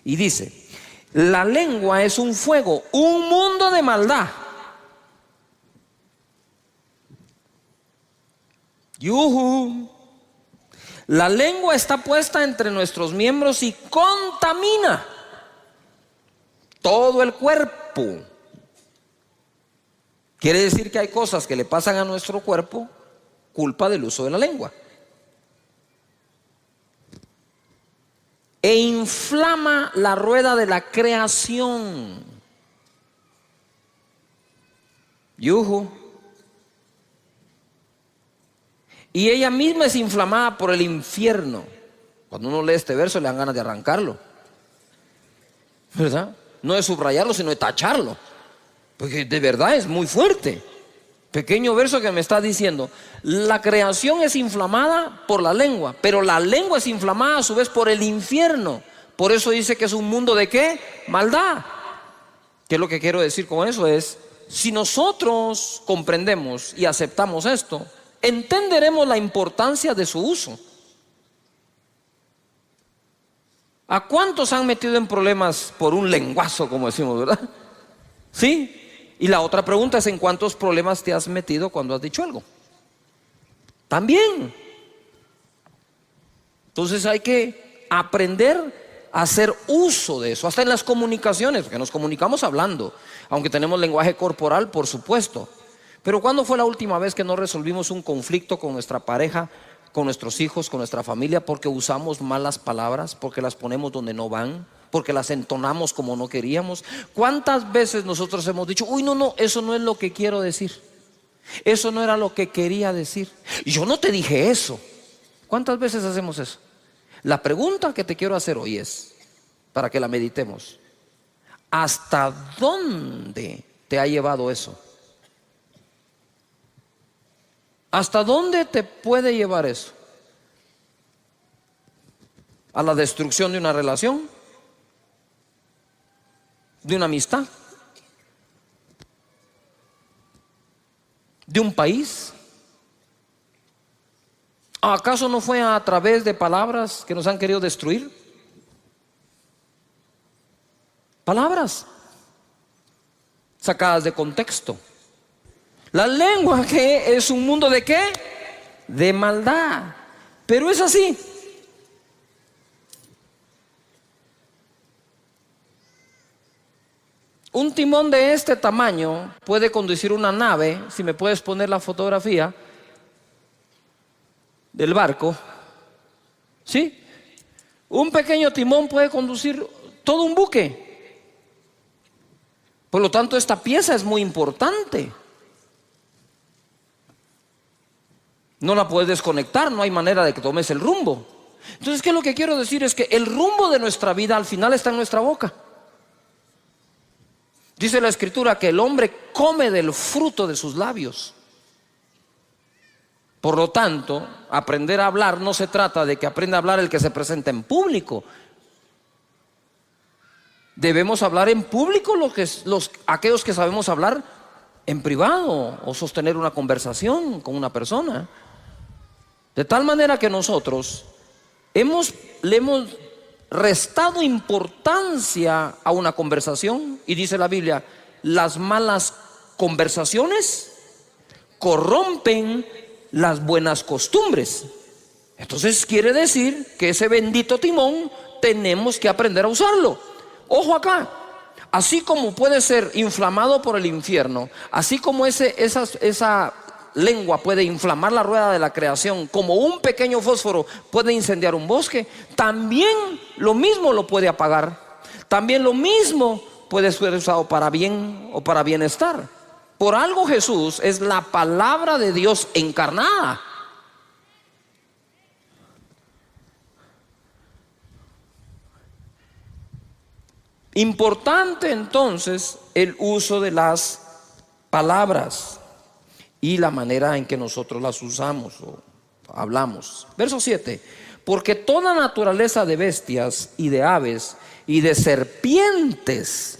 Y dice, la lengua es un fuego, un mundo de maldad. ¡Yujú! La lengua está puesta entre nuestros miembros y contamina todo el cuerpo. Quiere decir que hay cosas que le pasan a nuestro cuerpo culpa del uso de la lengua. E inflama la rueda de la creación. ¡Yujú! Y ella misma es inflamada por el infierno. Cuando uno lee este verso le dan ganas de arrancarlo, ¿verdad? No de subrayarlo, sino de tacharlo, porque de verdad es muy fuerte. Pequeño verso que me está diciendo, la creación es inflamada por la lengua, pero la lengua es inflamada a su vez por el infierno. Por eso dice que es un mundo de ¿qué? Maldad. ¿Qué es lo que quiero decir con eso? Es, si nosotros comprendemos y aceptamos esto, entenderemos la importancia de su uso. ¿A cuántos han metido en problemas por un lenguazo, como decimos, verdad? ¿Sí? Y la otra pregunta es, ¿en cuántos problemas te has metido cuando has dicho algo? También. Entonces hay que aprender a hacer uso de eso, hasta en las comunicaciones, porque nos comunicamos hablando, aunque tenemos lenguaje corporal, por supuesto. Pero ¿cuándo fue la última vez que no resolvimos un conflicto con nuestra pareja, con nuestros hijos, con nuestra familia, porque usamos malas palabras, porque las ponemos donde no van, porque las entonamos como no queríamos? ¿Cuántas veces nosotros hemos dicho, uy, no, eso no es lo que quiero decir, eso no era lo que quería decir, yo no te dije eso? ¿Cuántas veces hacemos eso? La pregunta que te quiero hacer hoy es, para que la meditemos, ¿hasta dónde te ha llevado eso? ¿Hasta dónde te puede llevar eso? ¿A la destrucción de una relación? ¿De una amistad? ¿De un país? ¿Acaso no fue a través de palabras que nos han querido destruir? Palabras sacadas de contexto. La lengua, que es un mundo de ¿qué? De maldad. Pero es así. Un timón de este tamaño puede conducir una nave. Si me puedes poner la fotografía del barco, ¿sí? Un pequeño timón puede conducir todo un buque. Por lo tanto, esta pieza es muy importante. No la puedes desconectar, no hay manera de que tomes el rumbo. Entonces, ¿qué es lo que quiero decir? Es que el rumbo de nuestra vida al final está en nuestra boca. Dice la Escritura que el hombre come del fruto de sus labios. Por lo tanto, aprender a hablar no se trata de que aprenda a hablar el que se presenta en público. Debemos hablar en público aquellos que sabemos hablar en privado o sostener una conversación con una persona. De tal manera que nosotros le hemos restado importancia a una conversación, y dice la Biblia, las malas conversaciones corrompen las buenas costumbres. Entonces quiere decir que ese bendito timón tenemos que aprender a usarlo. Ojo acá, así como puede ser inflamado por el infierno, así como esa lengua puede inflamar la rueda de la creación, como un pequeño fósforo puede incendiar un bosque, también lo mismo lo puede apagar. También lo mismo puede ser usado para bien o para bienestar. Por algo Jesús es la palabra de Dios encarnada. Importante entonces el uso de las palabras y la manera en que nosotros las usamos o hablamos. Verso 7. Porque toda naturaleza de bestias y de aves y de serpientes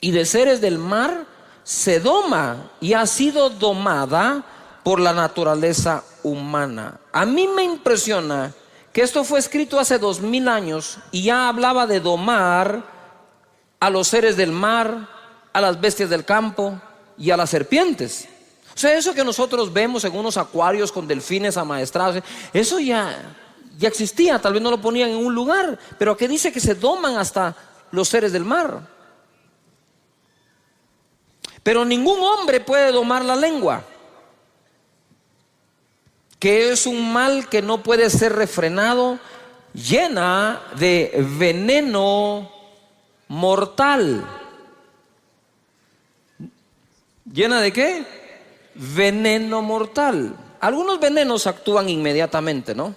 y de seres del mar se doma y ha sido domada por la naturaleza humana. A mí me impresiona que esto fue escrito hace 2000 años y ya hablaba de domar a los seres del mar, a las bestias del campo y a las serpientes. O sea, eso que nosotros vemos en unos acuarios con delfines amaestrados, eso ya existía. Tal vez no lo ponían en un lugar, pero aquí dice que se doman hasta los seres del mar. Pero ningún hombre puede domar la lengua, que es un mal que no puede ser refrenado, llena de veneno mortal. ¿Llena de qué? Veneno mortal. Algunos venenos actúan inmediatamente, ¿no?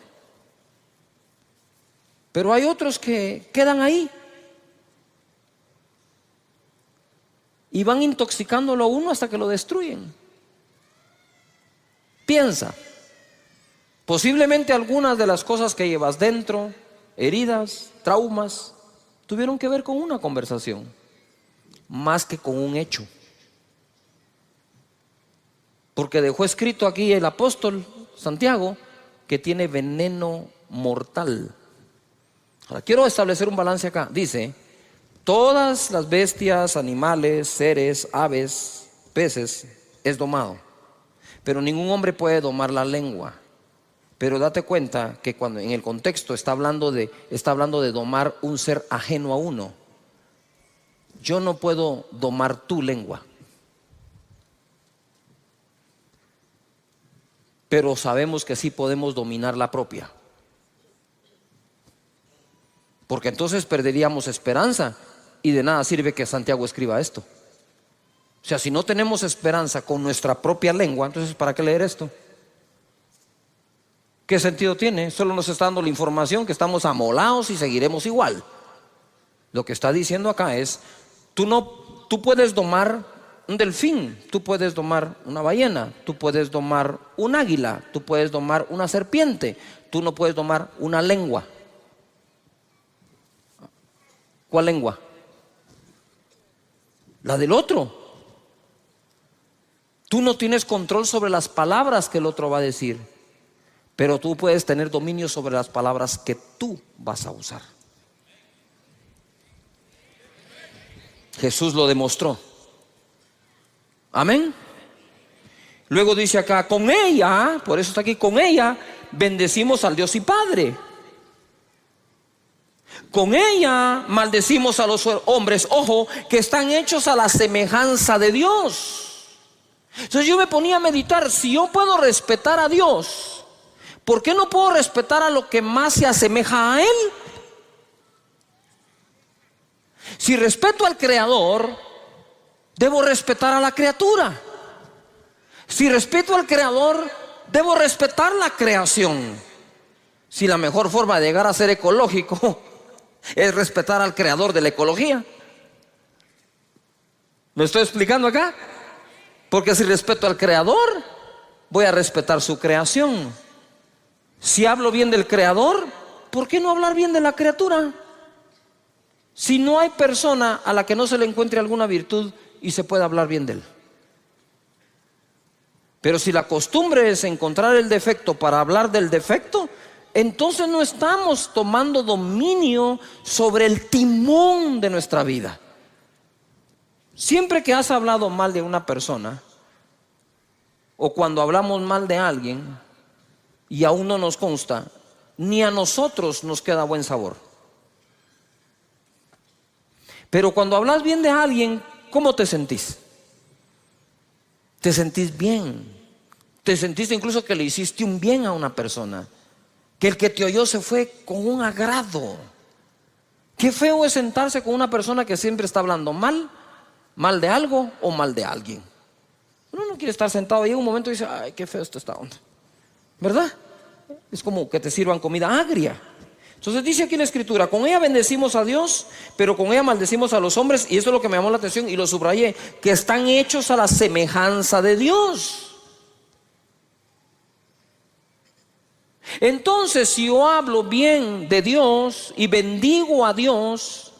Pero hay otros que quedan ahí y van intoxicándolo a uno hasta que lo destruyen. Piensa, posiblemente algunas de las cosas que llevas dentro, heridas, traumas, tuvieron que ver con una conversación, más que con un hecho. Porque dejó escrito aquí el apóstol Santiago que tiene veneno mortal. Ahora quiero establecer un balance acá. Dice, todas las bestias, animales, seres, aves, peces es domado, pero ningún hombre puede domar la lengua. Pero date cuenta que cuando en el contexto está hablando de domar un ser ajeno a uno. Yo no puedo domar tu lengua, pero sabemos que sí podemos dominar la propia. Porque entonces perderíamos esperanza y de nada sirve que Santiago escriba esto. O sea, si no tenemos esperanza con nuestra propia lengua, entonces ¿para qué leer esto? ¿Qué sentido tiene? Solo nos está dando la información que estamos amolados y seguiremos igual. Lo que está diciendo acá es, tú puedes domar un delfín, tú puedes domar una ballena, tú puedes domar un águila, tú puedes domar una serpiente, tú no puedes domar una lengua. ¿Cuál lengua? La del otro. Tú no tienes control sobre las palabras que el otro va a decir, pero tú puedes tener dominio sobre las palabras que tú vas a usar. Jesús lo demostró. Amén. Luego dice acá, con ella, por eso está aquí, con ella bendecimos al Dios y Padre. Con ella maldecimos a los hombres, ojo, que están hechos a la semejanza de Dios. Entonces yo me ponía a meditar, si yo puedo respetar a Dios, ¿por qué no puedo respetar a lo que más se asemeja a Él? Si respeto al Creador, debo respetar a la criatura. Si respeto al Creador, debo respetar la creación. Si la mejor forma de llegar a ser ecológico es respetar al Creador de la ecología. ¿Me estoy explicando acá? Porque si respeto al Creador, voy a respetar su creación. Si hablo bien del Creador, ¿por qué no hablar bien de la criatura? Si no hay persona a la que no se le encuentre alguna virtud y se pueda hablar bien de él. Pero si la costumbre es encontrar el defecto para hablar del defecto, entonces no estamos tomando dominio sobre el timón de nuestra vida. Siempre que has hablado mal de una persona, o cuando hablamos mal de alguien y aún no nos consta, ni a nosotros nos queda buen sabor. Pero cuando hablas bien de alguien, ¿cómo te sentís? Te sentís bien, Te sentiste incluso que le hiciste un bien a una persona, que el que te oyó se fue con un agrado. Qué feo es sentarse con una persona que siempre está hablando mal de algo o mal de alguien. Uno no quiere estar sentado y llega un momento y dice, ay, qué feo esta onda, ¿verdad? Es como que te sirvan comida agria. Entonces dice aquí en la escritura, con ella bendecimos a Dios, pero con ella maldecimos a los hombres. Y eso es lo que me llamó la atención y lo subrayé, que están hechos a la semejanza de Dios. Entonces, si yo hablo bien de Dios y bendigo a Dios,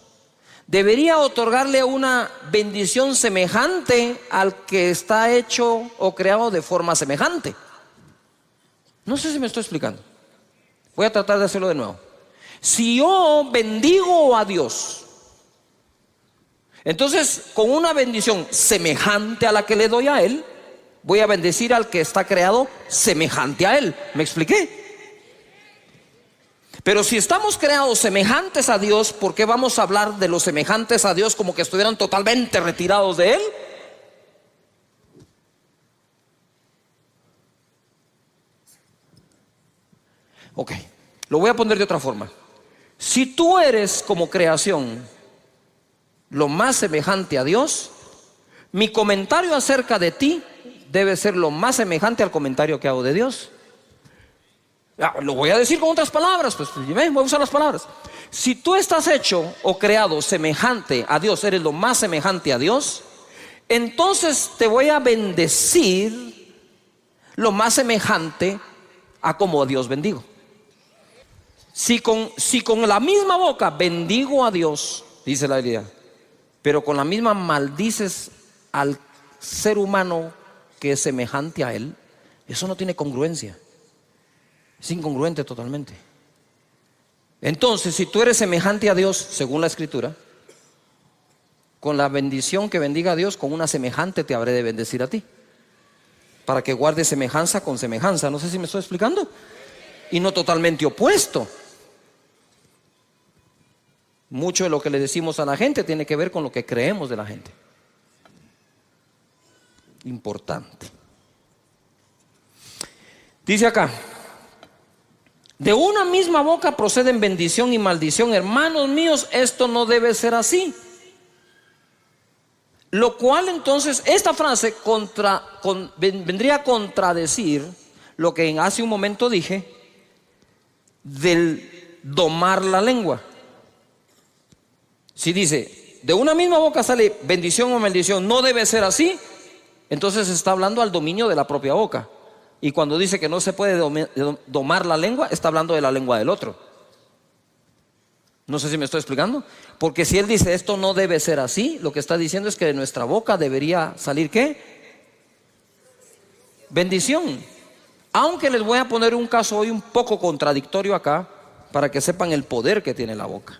debería otorgarle una bendición semejante al que está hecho o creado de forma semejante. No sé si me estoy explicando. Voy a tratar de hacerlo de nuevo. Si yo bendigo a Dios, entonces con una bendición semejante a la que le doy a Él, voy a bendecir al que está creado semejante a Él. ¿Me expliqué? Pero si estamos creados semejantes a Dios, ¿por qué vamos a hablar de los semejantes a Dios como que estuvieran totalmente retirados de Él? Ok, lo voy a poner de otra forma. Si tú eres como creación lo más semejante a Dios, mi comentario acerca de ti debe ser lo más semejante al comentario que hago de Dios. Lo voy a decir con otras palabras, pues voy a usar las palabras. Si tú estás hecho o creado semejante a Dios, eres lo más semejante a Dios, entonces te voy a bendecir lo más semejante a como a Dios bendigo. Si con la misma boca bendigo a Dios, dice la Biblia, pero con la misma maldices al ser humano que es semejante a Él, eso no tiene congruencia. Es incongruente totalmente. Entonces, si tú eres semejante a Dios, según la Escritura, con la bendición que bendiga a Dios, con una semejante te habré de bendecir a ti, para que guardes semejanza con semejanza. No sé si me estoy explicando. Y no totalmente opuesto. Mucho de lo que le decimos a la gente tiene que ver con lo que creemos de la gente. Importante. Dice acá, de una misma boca proceden bendición y maldición. Hermanos míos, esto no debe ser así. Lo cual entonces, esta frase vendría a contradecir lo que hace un momento dije del domar la lengua. Si dice, de una misma boca sale bendición o maldición, no debe ser así, entonces está hablando al dominio de la propia boca. Y cuando dice que no se puede domar la lengua, está hablando de la lengua del otro. No sé si me estoy explicando. Porque si él dice esto no debe ser así, lo que está diciendo es que de nuestra boca debería salir ¿qué? Bendición. Aunque les voy a poner un caso hoy un poco contradictorio acá, para que sepan el poder que tiene la boca.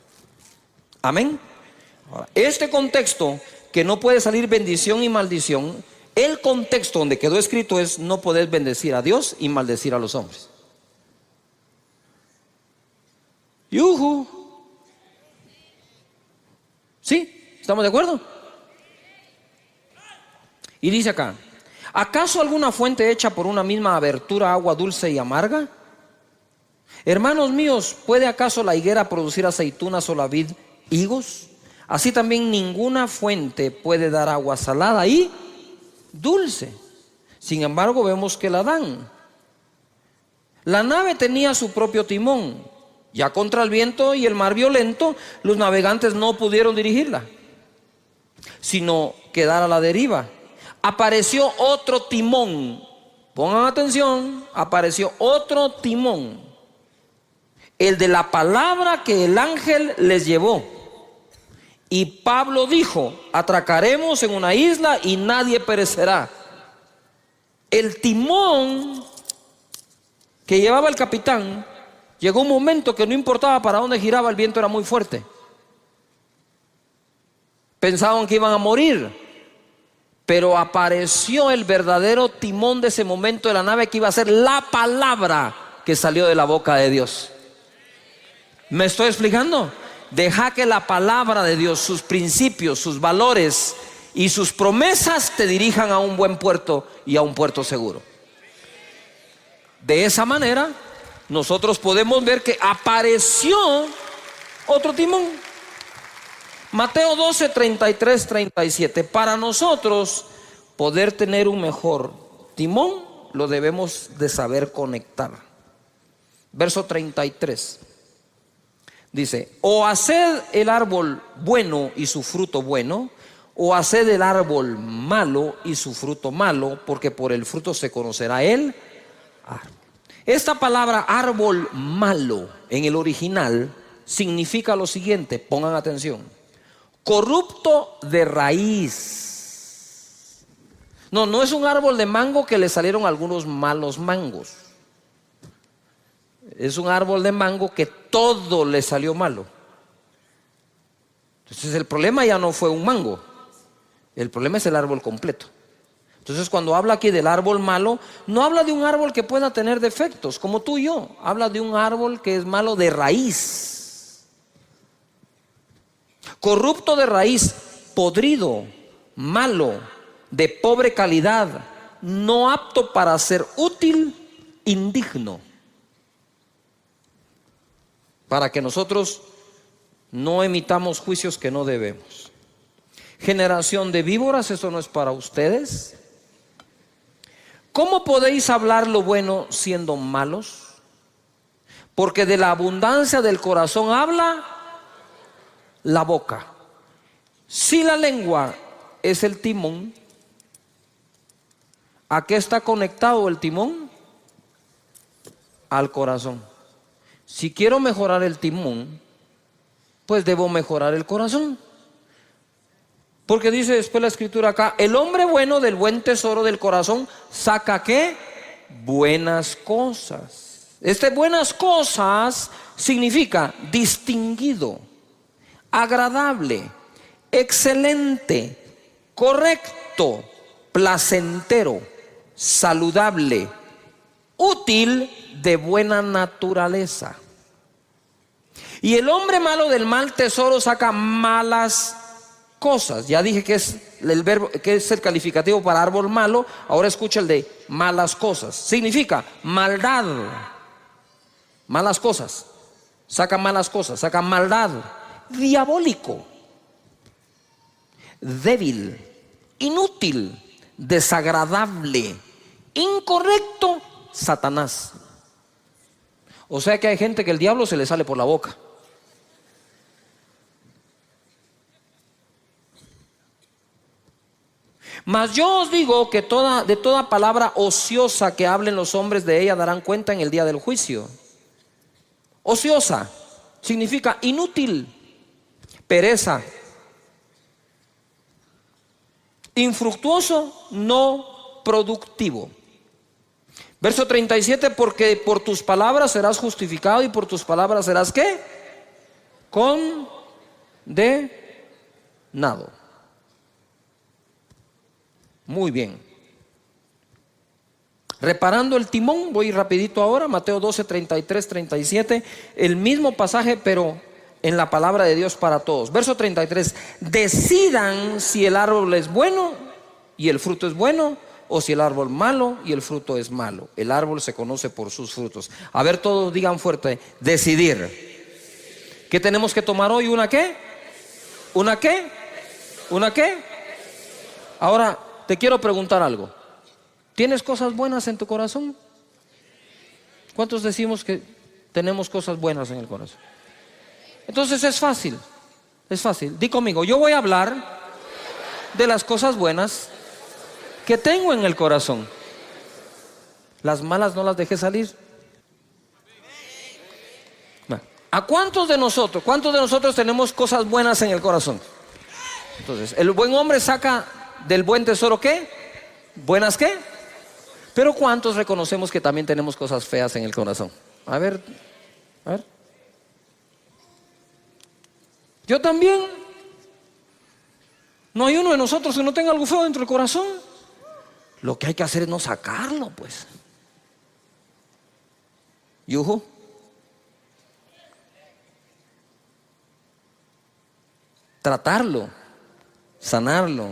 Amén. Ahora, este contexto que no puede salir bendición y maldición, el contexto donde quedó escrito es no poder bendecir a Dios y maldecir a los hombres. ¡Yujú! ¿Sí? ¿Estamos de acuerdo? Y dice acá, ¿acaso alguna fuente hecha por una misma abertura agua dulce y amarga? Hermanos míos, ¿puede acaso la higuera producir aceitunas o la vid higos? Así también ninguna fuente puede dar agua salada y dulce. Sin embargo, vemos que la dan. La nave tenía su propio timón. Ya contra el viento y el mar violento, los navegantes no pudieron dirigirla, sino quedar a la deriva. Apareció otro timón. Pongan atención, apareció otro timón, el de la palabra que el ángel les llevó. Y Pablo dijo, atracaremos en una isla y nadie perecerá. El timón que llevaba el capitán, llegó un momento que no importaba para dónde giraba, el viento era muy fuerte. Pensaban que iban a morir, pero apareció el verdadero timón de ese momento de la nave, que iba a ser la palabra que salió de la boca de Dios. ¿Me estoy explicando? Deja que la palabra de Dios, sus principios, sus valores y sus promesas te dirijan a un buen puerto y a un puerto seguro. De esa manera, nosotros podemos ver que apareció otro timón. Mateo 12, 33, 37. Para nosotros poder tener un mejor timón, lo debemos de saber conectar. Verso 33. Dice: o haced el árbol bueno y su fruto bueno, o haced el árbol malo y su fruto malo, porque por el fruto se conocerá el árbol. Esta palabra árbol malo en el original significa lo siguiente, pongan atención: corrupto de raíz. No es un árbol de mango que le salieron algunos malos mangos. Es un árbol de mango que todo le salió malo. Entonces el problema ya no fue un mango, el problema es el árbol completo. Entonces cuando habla aquí del árbol malo, no habla de un árbol que pueda tener defectos como tú y yo, habla de un árbol que es malo de raíz. Corrupto de raíz, podrido, malo, de pobre calidad, no apto para ser útil, indigno. Para que nosotros no emitamos juicios que no debemos. Generación de víboras, eso no es para ustedes. ¿Cómo podéis hablar lo bueno siendo malos? Porque de la abundancia del corazón habla la boca. Si la lengua es el timón, ¿a qué está conectado el timón? Al corazón. Si quiero mejorar el timón, pues debo mejorar el corazón. Porque dice después la escritura acá: el hombre bueno del buen tesoro del corazón saca ¿qué? Buenas cosas. Buenas cosas significa distinguido, agradable, excelente, correcto, placentero, saludable, útil, de buena naturaleza. Y el hombre malo del mal tesoro saca malas cosas. Ya dije que es el verbo, que es el calificativo para árbol malo. Ahora escucha el de malas cosas. Significa maldad. Malas cosas. Saca malas cosas, saca maldad. Diabólico, débil, inútil, desagradable, incorrecto, Satanás. O sea que hay gente que el diablo se le sale por la boca. Mas yo os digo que de toda palabra ociosa que hablen los hombres, de ella darán cuenta en el día del juicio. Ociosa significa inútil, pereza, infructuoso, no productivo. Verso 37, porque por tus palabras serás justificado y por tus palabras serás ¿qué? Condenado. Muy bien. Reparando el timón, voy rapidito ahora, Mateo 12, 33, 37, el mismo pasaje pero en la palabra de Dios para todos. Verso 33, decidan si el árbol es bueno y el fruto es bueno, o si el árbol malo y el fruto es malo. El árbol se conoce por sus frutos. A ver, todos digan fuerte: decidir. ¿Qué tenemos que tomar hoy? ¿Una qué? ¿Una qué? ¿Una qué? Ahora te quiero preguntar algo. ¿Tienes cosas buenas en tu corazón? ¿Cuántos decimos que tenemos cosas buenas en el corazón? Entonces es fácil. Es fácil. Di conmigo: yo voy a hablar de las cosas buenas que tengo en el corazón. Las malas no las dejé salir. ¿A cuántos de nosotros tenemos cosas buenas en el corazón? Entonces, el buen hombre saca del buen tesoro ¿qué? ¿Buenas qué? Pero ¿cuántos reconocemos que también tenemos cosas feas en el corazón? A ver. Yo también. No hay uno de nosotros que no tenga algo feo dentro del corazón. Lo que hay que hacer es no sacarlo, pues. Yuhu. Tratarlo, sanarlo.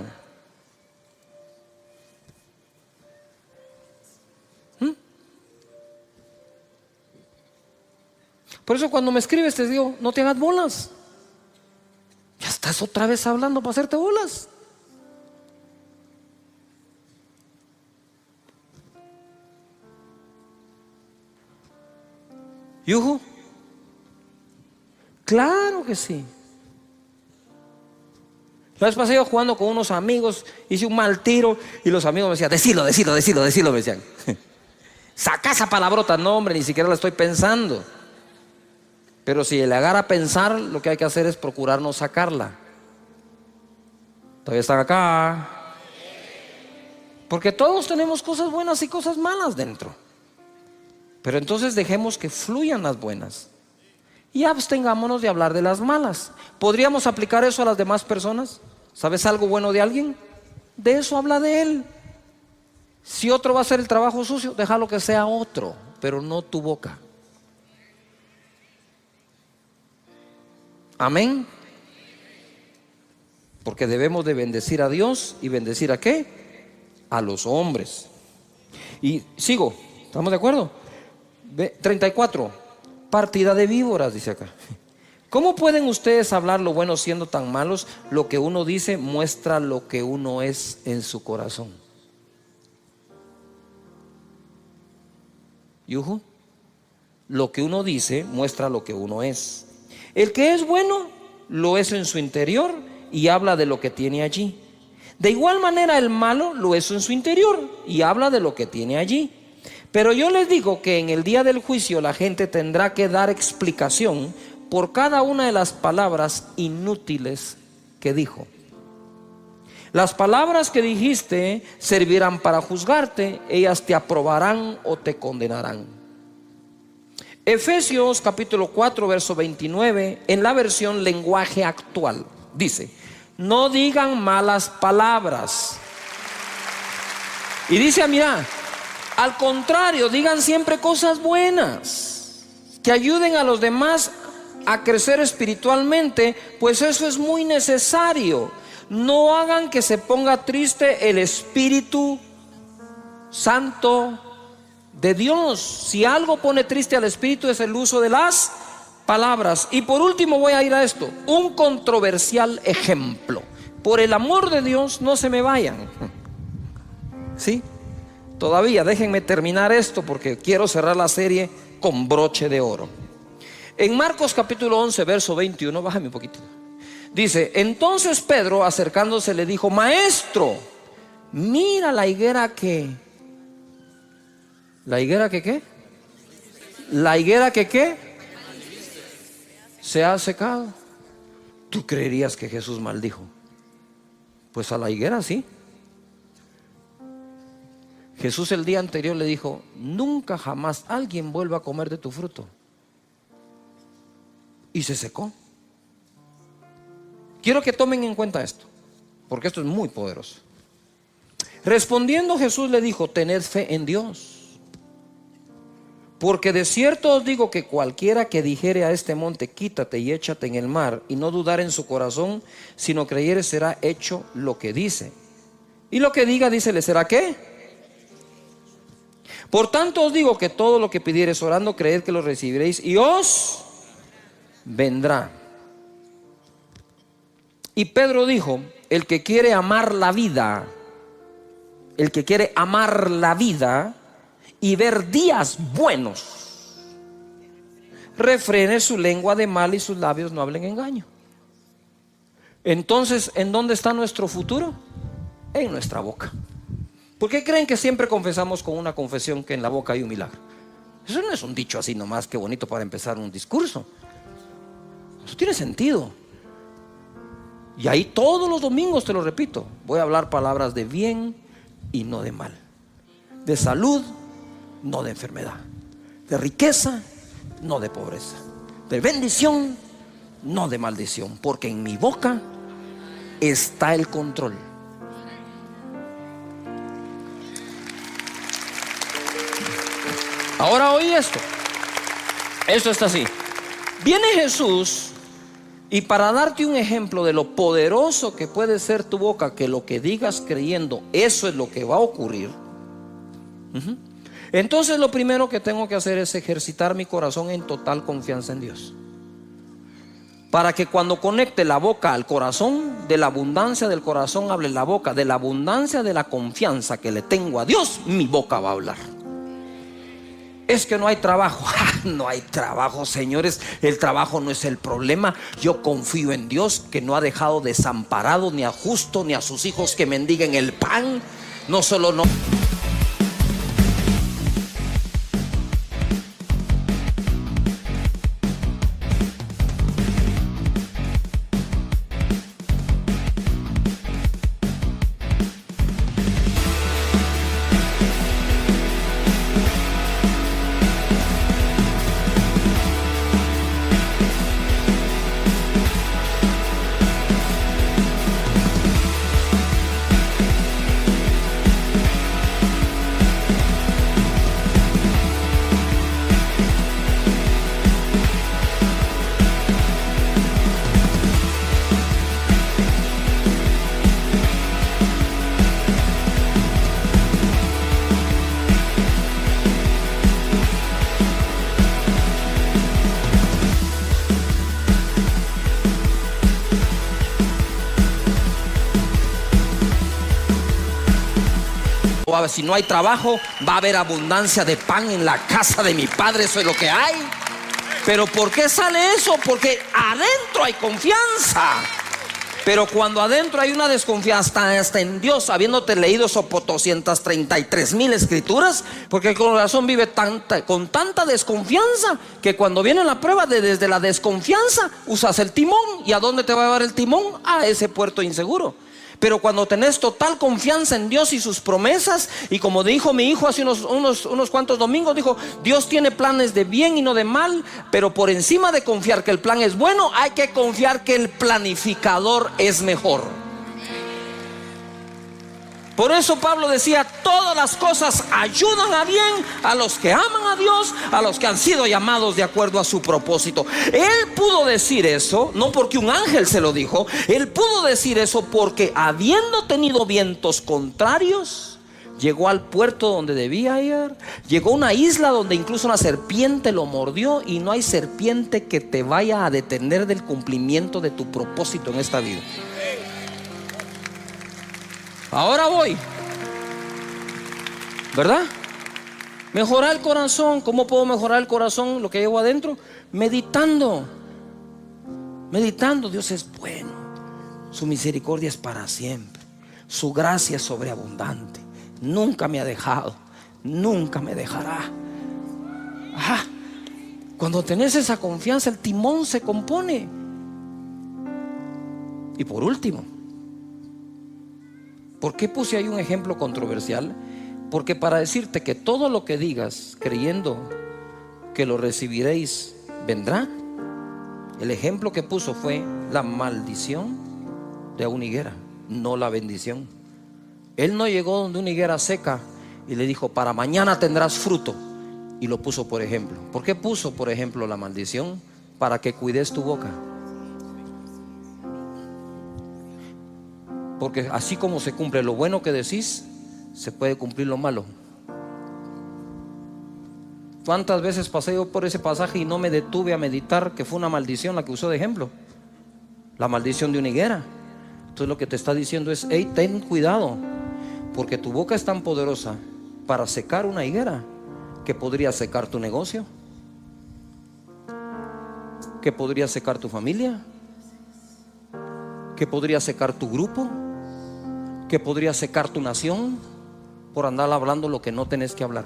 Por eso cuando me escribes te digo, no te hagas bolas. Ya estás otra vez hablando para hacerte bolas. ¿Yuju? Claro que sí. La vez pasada yo jugando con unos amigos, hice un mal tiro y los amigos me decían, decilo, me decían. Saca esa palabrota. No, hombre, ni siquiera la estoy pensando. Pero si le agarra a pensar, lo que hay que hacer es procurar no sacarla. Todavía están acá. Porque todos tenemos cosas buenas y cosas malas dentro. Pero entonces dejemos que fluyan las buenas y abstengámonos de hablar de las malas. ¿Podríamos aplicar eso a las demás personas? ¿Sabes algo bueno de alguien? De eso habla de él. Si otro va a hacer el trabajo sucio, déjalo que sea otro, pero no tu boca. Amén. Porque debemos de bendecir a Dios. ¿Y bendecir a qué? A los hombres. Y sigo, ¿estamos de acuerdo? 34. Partida de víboras, dice acá. ¿Cómo pueden ustedes hablar lo bueno siendo tan malos? Lo que uno dice muestra lo que uno es en su corazón. ¿Yuju? Lo que uno dice muestra lo que uno es. El que es bueno lo es en su interior y habla de lo que tiene allí. De igual manera el malo lo es en su interior y habla de lo que tiene allí. Pero yo les digo que en el día del juicio la gente tendrá que dar explicación por cada una de las palabras inútiles que dijo. Las palabras que dijiste servirán para juzgarte, ellas te aprobarán o te condenarán. Efesios capítulo 4 verso 29 en la versión lenguaje actual dice: no digan malas palabras. Y dice, mira, al contrario, digan siempre cosas buenas que ayuden a los demás a crecer espiritualmente, pues eso es muy necesario. No hagan que se ponga triste el Espíritu Santo de Dios. Si algo pone triste al Espíritu es el uso de las palabras. Y por último voy a ir a esto, un controversial ejemplo. Por el amor de Dios, no se me vayan. ¿Sí? Todavía déjenme terminar esto porque quiero cerrar la serie con broche de oro. En Marcos capítulo 11 verso 21, bájame un poquito. Dice, entonces Pedro acercándose le dijo: maestro, mira la higuera que... ¿La higuera que qué? La higuera que qué se ha secado. ¿Tú creerías que Jesús maldijo? Pues a la higuera sí. Jesús el día anterior le dijo: nunca jamás alguien vuelva a comer de tu fruto. Y se secó. Quiero que tomen en cuenta esto, porque esto es muy poderoso. Respondiendo Jesús le dijo: tened fe en Dios, porque de cierto os digo que cualquiera que dijere a este monte: quítate y échate en el mar, y no dudar en su corazón, sino creyere, será hecho lo que dice. Y lo que diga, dice, le será ¿qué? Por tanto os digo que todo lo que pidiereis orando, creed que lo recibiréis y os vendrá. Y Pedro dijo: el que quiere amar la vida, el que quiere amar la vida y ver días buenos, refrene su lengua de mal y sus labios no hablen engaño. Entonces, ¿en dónde está nuestro futuro? En nuestra boca. ¿Por qué creen que siempre confesamos con una confesión que en la boca hay un milagro? Eso no es un dicho así nomás, qué bonito para empezar un discurso. Eso tiene sentido. Y ahí todos los domingos, te lo repito, voy a hablar palabras de bien y no de mal, de salud, no de enfermedad, de riqueza, no de pobreza, de bendición, no de maldición, porque en mi boca está el control. Ahora oí esto. Esto está así. Viene Jesús y para darte un ejemplo de lo poderoso que puede ser tu boca, que lo que digas creyendo, eso es lo que va a ocurrir. Entonces lo primero que tengo que hacer es ejercitar mi corazón en total confianza en Dios, para que cuando conecte la boca al corazón, de la abundancia del corazón hable la boca. De la abundancia de la confianza que le tengo a Dios, mi boca va a hablar. Es que no hay trabajo. No hay trabajo, señores. El trabajo no es el problema. Yo confío en Dios, que no ha dejado desamparado ni a justo ni a sus hijos que mendiguen el pan. No solo no. Si no hay trabajo, va a haber abundancia de pan en la casa de mi Padre. Eso es lo que hay. Pero ¿por qué sale eso? Porque adentro hay confianza. Pero cuando adentro hay una desconfianza hasta en Dios, habiéndote leído esos 233,000 escrituras, porque el corazón vive con tanta desconfianza que cuando viene la prueba, desde la desconfianza usas el timón. ¿Y a dónde te va a llevar el timón? A ese puerto inseguro. Pero cuando tenés total confianza en Dios y sus promesas, y como dijo mi hijo hace unos cuantos domingos, dijo: Dios tiene planes de bien y no de mal. Pero por encima de confiar que el plan es bueno, hay que confiar que el planificador es mejor. Por eso Pablo decía: todas las cosas ayudan a bien a los que aman a Dios, a los que han sido llamados de acuerdo a su propósito. Él pudo decir eso no porque un ángel se lo dijo. Él pudo decir eso porque, habiendo tenido vientos contrarios, llegó al puerto donde debía ir. Llegó a una isla donde incluso una serpiente lo mordió. Y no hay serpiente que te vaya a detener del cumplimiento de tu propósito en esta vida. Ahora voy, ¿verdad? Mejorar el corazón. ¿Cómo puedo mejorar el corazón? Lo que llevo adentro, meditando. Dios es bueno, su misericordia es para siempre, su gracia es sobreabundante. Nunca me ha dejado, nunca me dejará. Cuando tenés esa confianza, el timón se compone. Y por último, ¿por qué puse ahí un ejemplo controversial? Porque para decirte que todo lo que digas creyendo que lo recibiréis vendrá, el ejemplo que puso fue la maldición de una higuera, no la bendición. Él no llegó donde una higuera seca y le dijo: para mañana tendrás fruto, y lo puso por ejemplo. ¿Por qué puso por ejemplo la maldición? Para que cuides tu boca. Porque así como se cumple lo bueno que decís, se puede cumplir lo malo. ¿Cuántas veces pasé yo por ese pasaje y no me detuve a meditar que fue una maldición la que usó de ejemplo? La maldición de una higuera. Entonces lo que te está diciendo es: hey, ten cuidado, porque tu boca es tan poderosa para secar una higuera que podría secar tu negocio, que podría secar tu familia, que podría secar tu grupo, que podría secar tu nación por andar hablando lo que no tenés que hablar.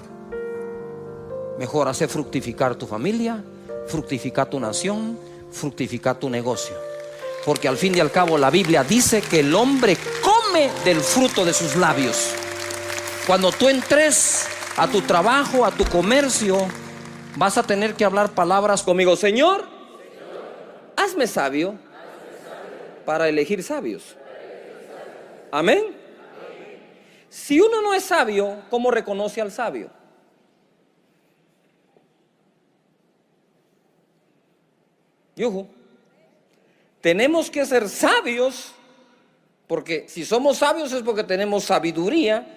Mejor hacer fructificar tu familia, fructificar tu nación, fructificar tu negocio. Porque al fin y al cabo la Biblia dice que el hombre come del fruto de sus labios. Cuando tú entres a tu trabajo, a tu comercio, vas a tener que hablar palabras conmigo: Señor, hazme sabio para elegir sabios. Amén. Si uno no es sabio, ¿cómo reconoce al sabio? Yuhu. Tenemos que ser sabios, porque si somos sabios es porque tenemos sabiduría,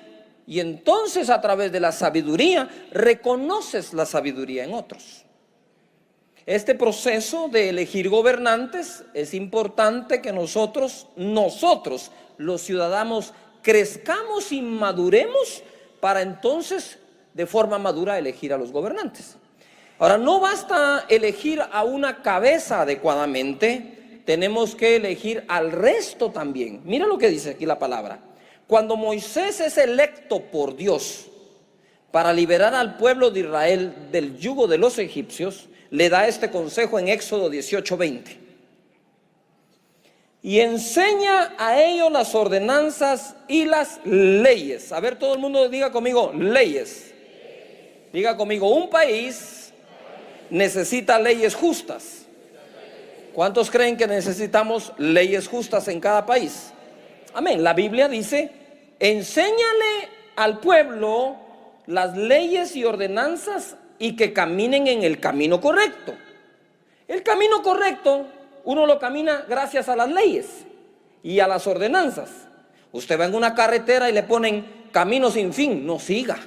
y entonces a través de la sabiduría reconoces la sabiduría en otros. Este proceso de elegir gobernantes es importante que nosotros los ciudadanos crezcamos y maduremos para entonces de forma madura elegir a los gobernantes. Ahora, no basta elegir a una cabeza adecuadamente, tenemos que elegir al resto también. Mira lo que dice aquí la palabra. Cuando Moisés es electo por Dios para liberar al pueblo de Israel del yugo de los egipcios, le da este consejo en Éxodo 18:20. Y enseña a ellos las ordenanzas y las leyes. A ver, todo el mundo diga conmigo, leyes. Diga conmigo, un país necesita leyes justas. ¿Cuántos creen que necesitamos leyes justas en cada país? Amén. La Biblia dice, enséñale al pueblo las leyes y ordenanzas y que caminen en el camino correcto. El camino correcto uno lo camina gracias a las leyes y a las ordenanzas. Usted va en una carretera y le ponen camino sin fin, no siga.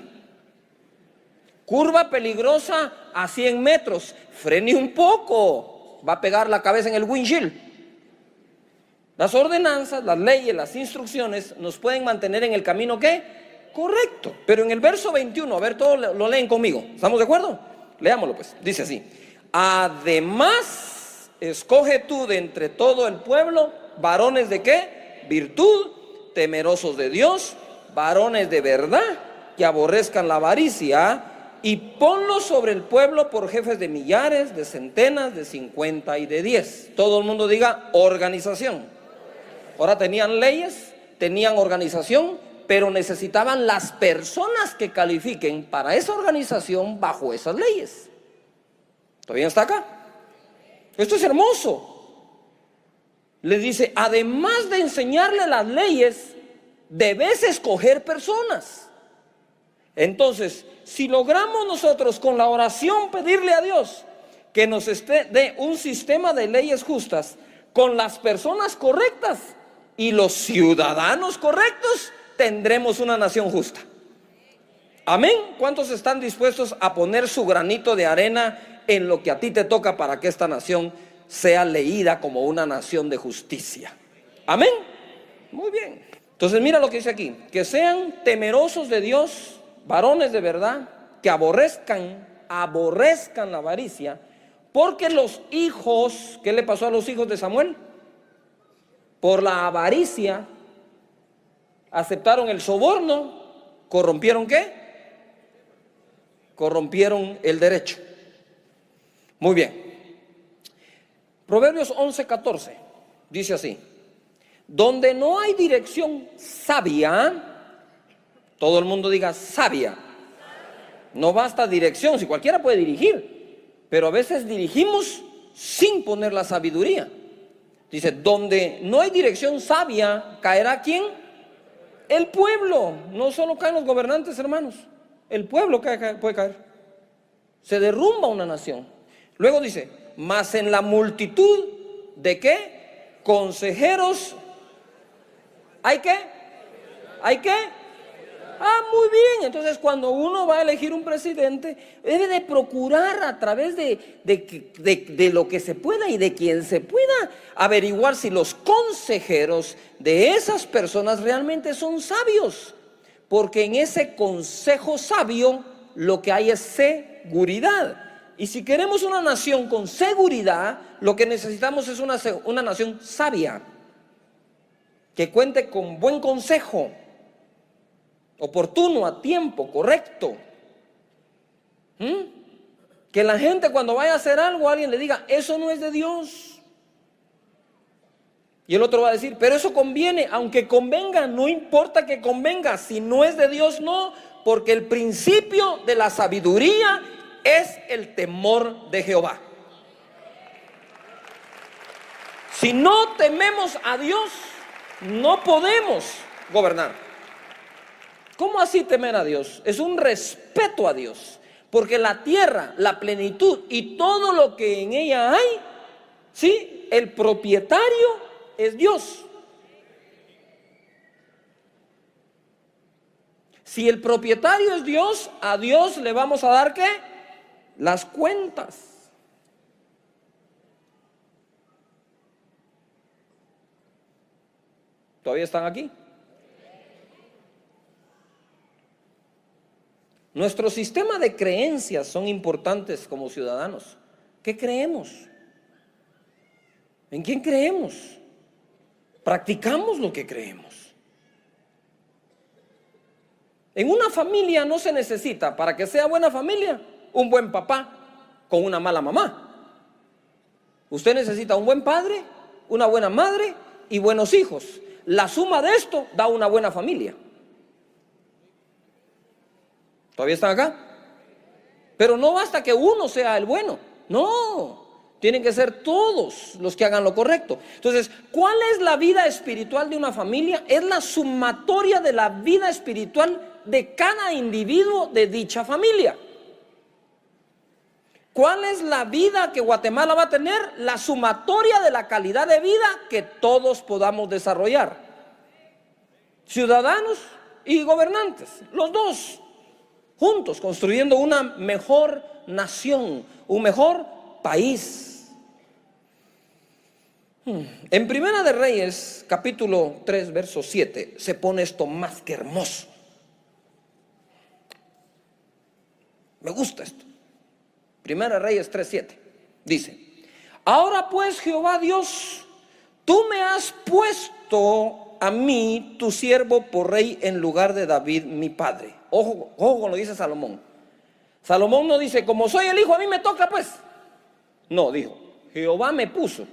Curva peligrosa a 100 metros, frene un poco, va a pegar la cabeza en el windshield. Las ordenanzas, las leyes, las instrucciones nos pueden mantener en el camino ¿qué? Correcto. Pero en el verso 21, a ver, todos lo leen conmigo. ¿Estamos de acuerdo? Leámoslo pues. Dice así: además, escoge tú de entre todo el pueblo varones de ¿qué? Virtud, temerosos de Dios, varones de verdad, que aborrezcan la avaricia, y ponlos sobre el pueblo por jefes de millares, de centenas, de 50 y de 10. Todo el mundo diga organización. Ahora tenían leyes, tenían organización, pero necesitaban las personas que califiquen para esa organización bajo esas leyes. ¿Todavía está acá? Esto es hermoso. Le dice, además de enseñarle las leyes, debes escoger personas. Entonces, si logramos nosotros con la oración pedirle a Dios que nos dé un sistema de leyes justas con las personas correctas y los ciudadanos correctos, tendremos una nación justa. Amén. ¿Cuántos están dispuestos a poner su granito de arena en lo que a ti te toca para que esta nación sea leída como una nación de justicia? Amén. Muy bien. Entonces mira lo que dice aquí: que sean temerosos de Dios, varones de verdad, que aborrezcan la avaricia, porque los hijos, ¿qué le pasó a los hijos de Samuel? Por la avaricia aceptaron el soborno, corrompieron ¿qué? Corrompieron el derecho. Muy bien. Proverbios 11:14 dice así: donde no hay dirección sabia, todo el mundo diga sabia. No basta dirección, si cualquiera puede dirigir, pero a veces dirigimos sin poner la sabiduría. Dice, donde no hay dirección sabia, ¿caerá quién? El pueblo. No solo caen los gobernantes, hermanos, el pueblo puede caer. Se derrumba una nación. Luego dice, mas en la multitud de ¿qué? Consejeros, ¿hay qué? ¿Hay qué? Muy bien. Entonces cuando uno va a elegir un presidente, debe de procurar a través de lo que se pueda y de quien se pueda averiguar si los consejeros de esas personas realmente son sabios, porque en ese consejo sabio lo que hay es seguridad. Y si queremos una nación con seguridad, lo que necesitamos es una nación sabia, que cuente con buen consejo, oportuno, a tiempo, correcto. Que la gente cuando vaya a hacer algo, alguien le diga, eso no es de Dios. Y el otro va a decir, pero eso conviene, aunque convenga, no importa que convenga, si no es de Dios, no, porque el principio de la sabiduría es el temor de Jehová. Si no tememos a Dios, no podemos gobernar. ¿Cómo así temer a Dios? Es un respeto a Dios, porque la tierra, la plenitud y todo lo que en ella hay, ¿sí? El propietario es Dios. Si el propietario es Dios, a Dios le vamos a dar ¿qué? Las cuentas. ¿Todavía están aquí? Nuestro sistema de creencias son importantes como ciudadanos. ¿Qué creemos? ¿En quién creemos? ¿Practicamos lo que creemos? En una familia no se necesita, para que sea buena familia, un buen papá con una mala mamá. Usted necesita un buen padre, una buena madre y buenos hijos. La suma de esto da una buena familia. ¿Todavía están acá? Pero no basta que uno sea el bueno. No, tienen que ser todos los que hagan lo correcto. Entonces, ¿cuál es la vida espiritual de una familia? Es la sumatoria de la vida espiritual de cada individuo de dicha familia. ¿Cuál es la vida que Guatemala va a tener? La sumatoria de la calidad de vida que todos podamos desarrollar. Ciudadanos y gobernantes, los dos juntos, construyendo una mejor nación, un mejor país. En Primera de Reyes, capítulo 3, verso 7, se pone esto más que hermoso. Me gusta esto. Primera de Reyes 3:7 dice: ahora pues, Jehová Dios, tú me has puesto a mí, tu siervo, por rey en lugar de David, mi padre. Ojo, ojo con lo que dice Salomón. Salomón no dice, como soy el hijo, a mí me toca pues. No, dijo, Jehová me puso,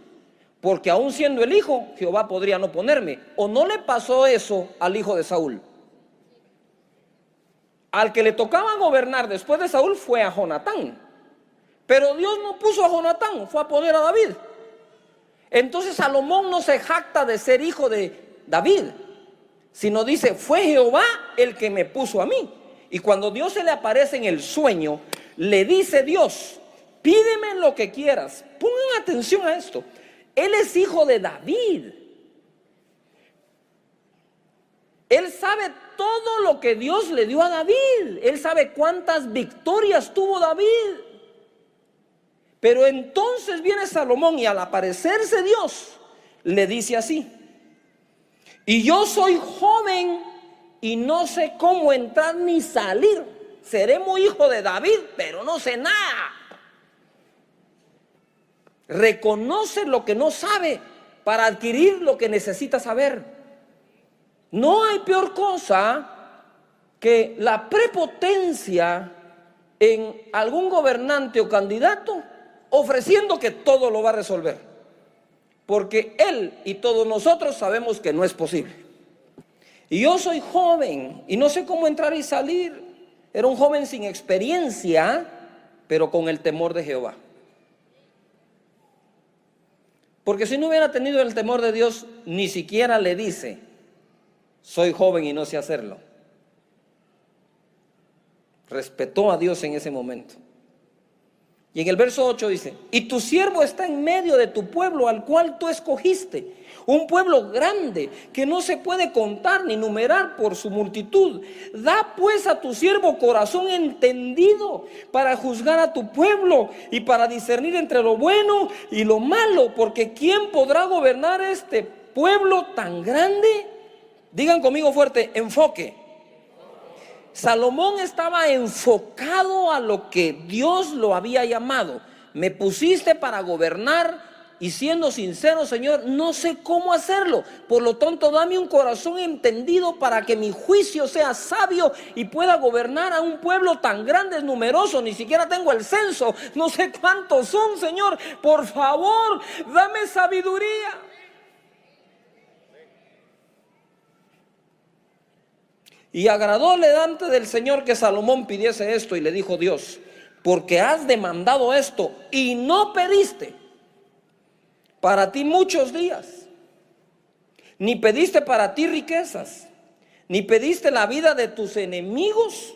porque aún siendo el hijo, Jehová podría no ponerme. ¿O no le pasó eso al hijo de Saúl? Al que le tocaba gobernar después de Saúl fue a Jonatán. Pero Dios no puso a Jonatán, fue a poner a David. Entonces Salomón no se jacta de ser hijo de David, sino dice, fue Jehová el que me puso a mí. Y cuando Dios se le aparece en el sueño, le dice Dios, pídeme lo que quieras. Pongan atención a esto. Él es hijo de David. Él sabe todo lo que Dios le dio a David. Él sabe cuántas victorias tuvo David. Pero entonces viene Salomón y al aparecerse Dios, le dice así: y yo soy joven y no sé cómo entrar ni salir. Seré muy hijo de David, pero no sé nada. Reconoce lo que no sabe para adquirir lo que necesita saber. No hay peor cosa que la prepotencia en algún gobernante o candidato ofreciendo que todo lo va a resolver, porque él y todos nosotros sabemos que no es posible. Y yo soy joven y no sé cómo entrar y salir. Era un joven sin experiencia, pero con el temor de Jehová. Porque si no hubiera tenido el temor de Dios, ni siquiera le dice, soy joven y no sé hacerlo. Respetó a Dios en ese momento. Y en el verso 8 dice, y tu siervo está en medio de tu pueblo al cual tú escogiste, un pueblo grande que no se puede contar ni numerar por su multitud. Da pues a tu siervo corazón entendido para juzgar a tu pueblo y para discernir entre lo bueno y lo malo, porque ¿quién podrá gobernar este pueblo tan grande? Digan conmigo fuerte, enfoque. Salomón estaba enfocado a lo que Dios lo había llamado. Me pusiste para gobernar y siendo sincero, Señor, no sé cómo hacerlo. Por lo tanto, dame un corazón entendido para que mi juicio sea sabio y pueda gobernar a un pueblo tan grande, numeroso. Ni siquiera tengo el censo, no sé cuántos son, Señor. Por favor, dame sabiduría. Y agradóle delante del Señor que Salomón pidiese esto, y le dijo Dios, porque has demandado esto y no pediste para ti muchos días, ni pediste para ti riquezas, ni pediste la vida de tus enemigos,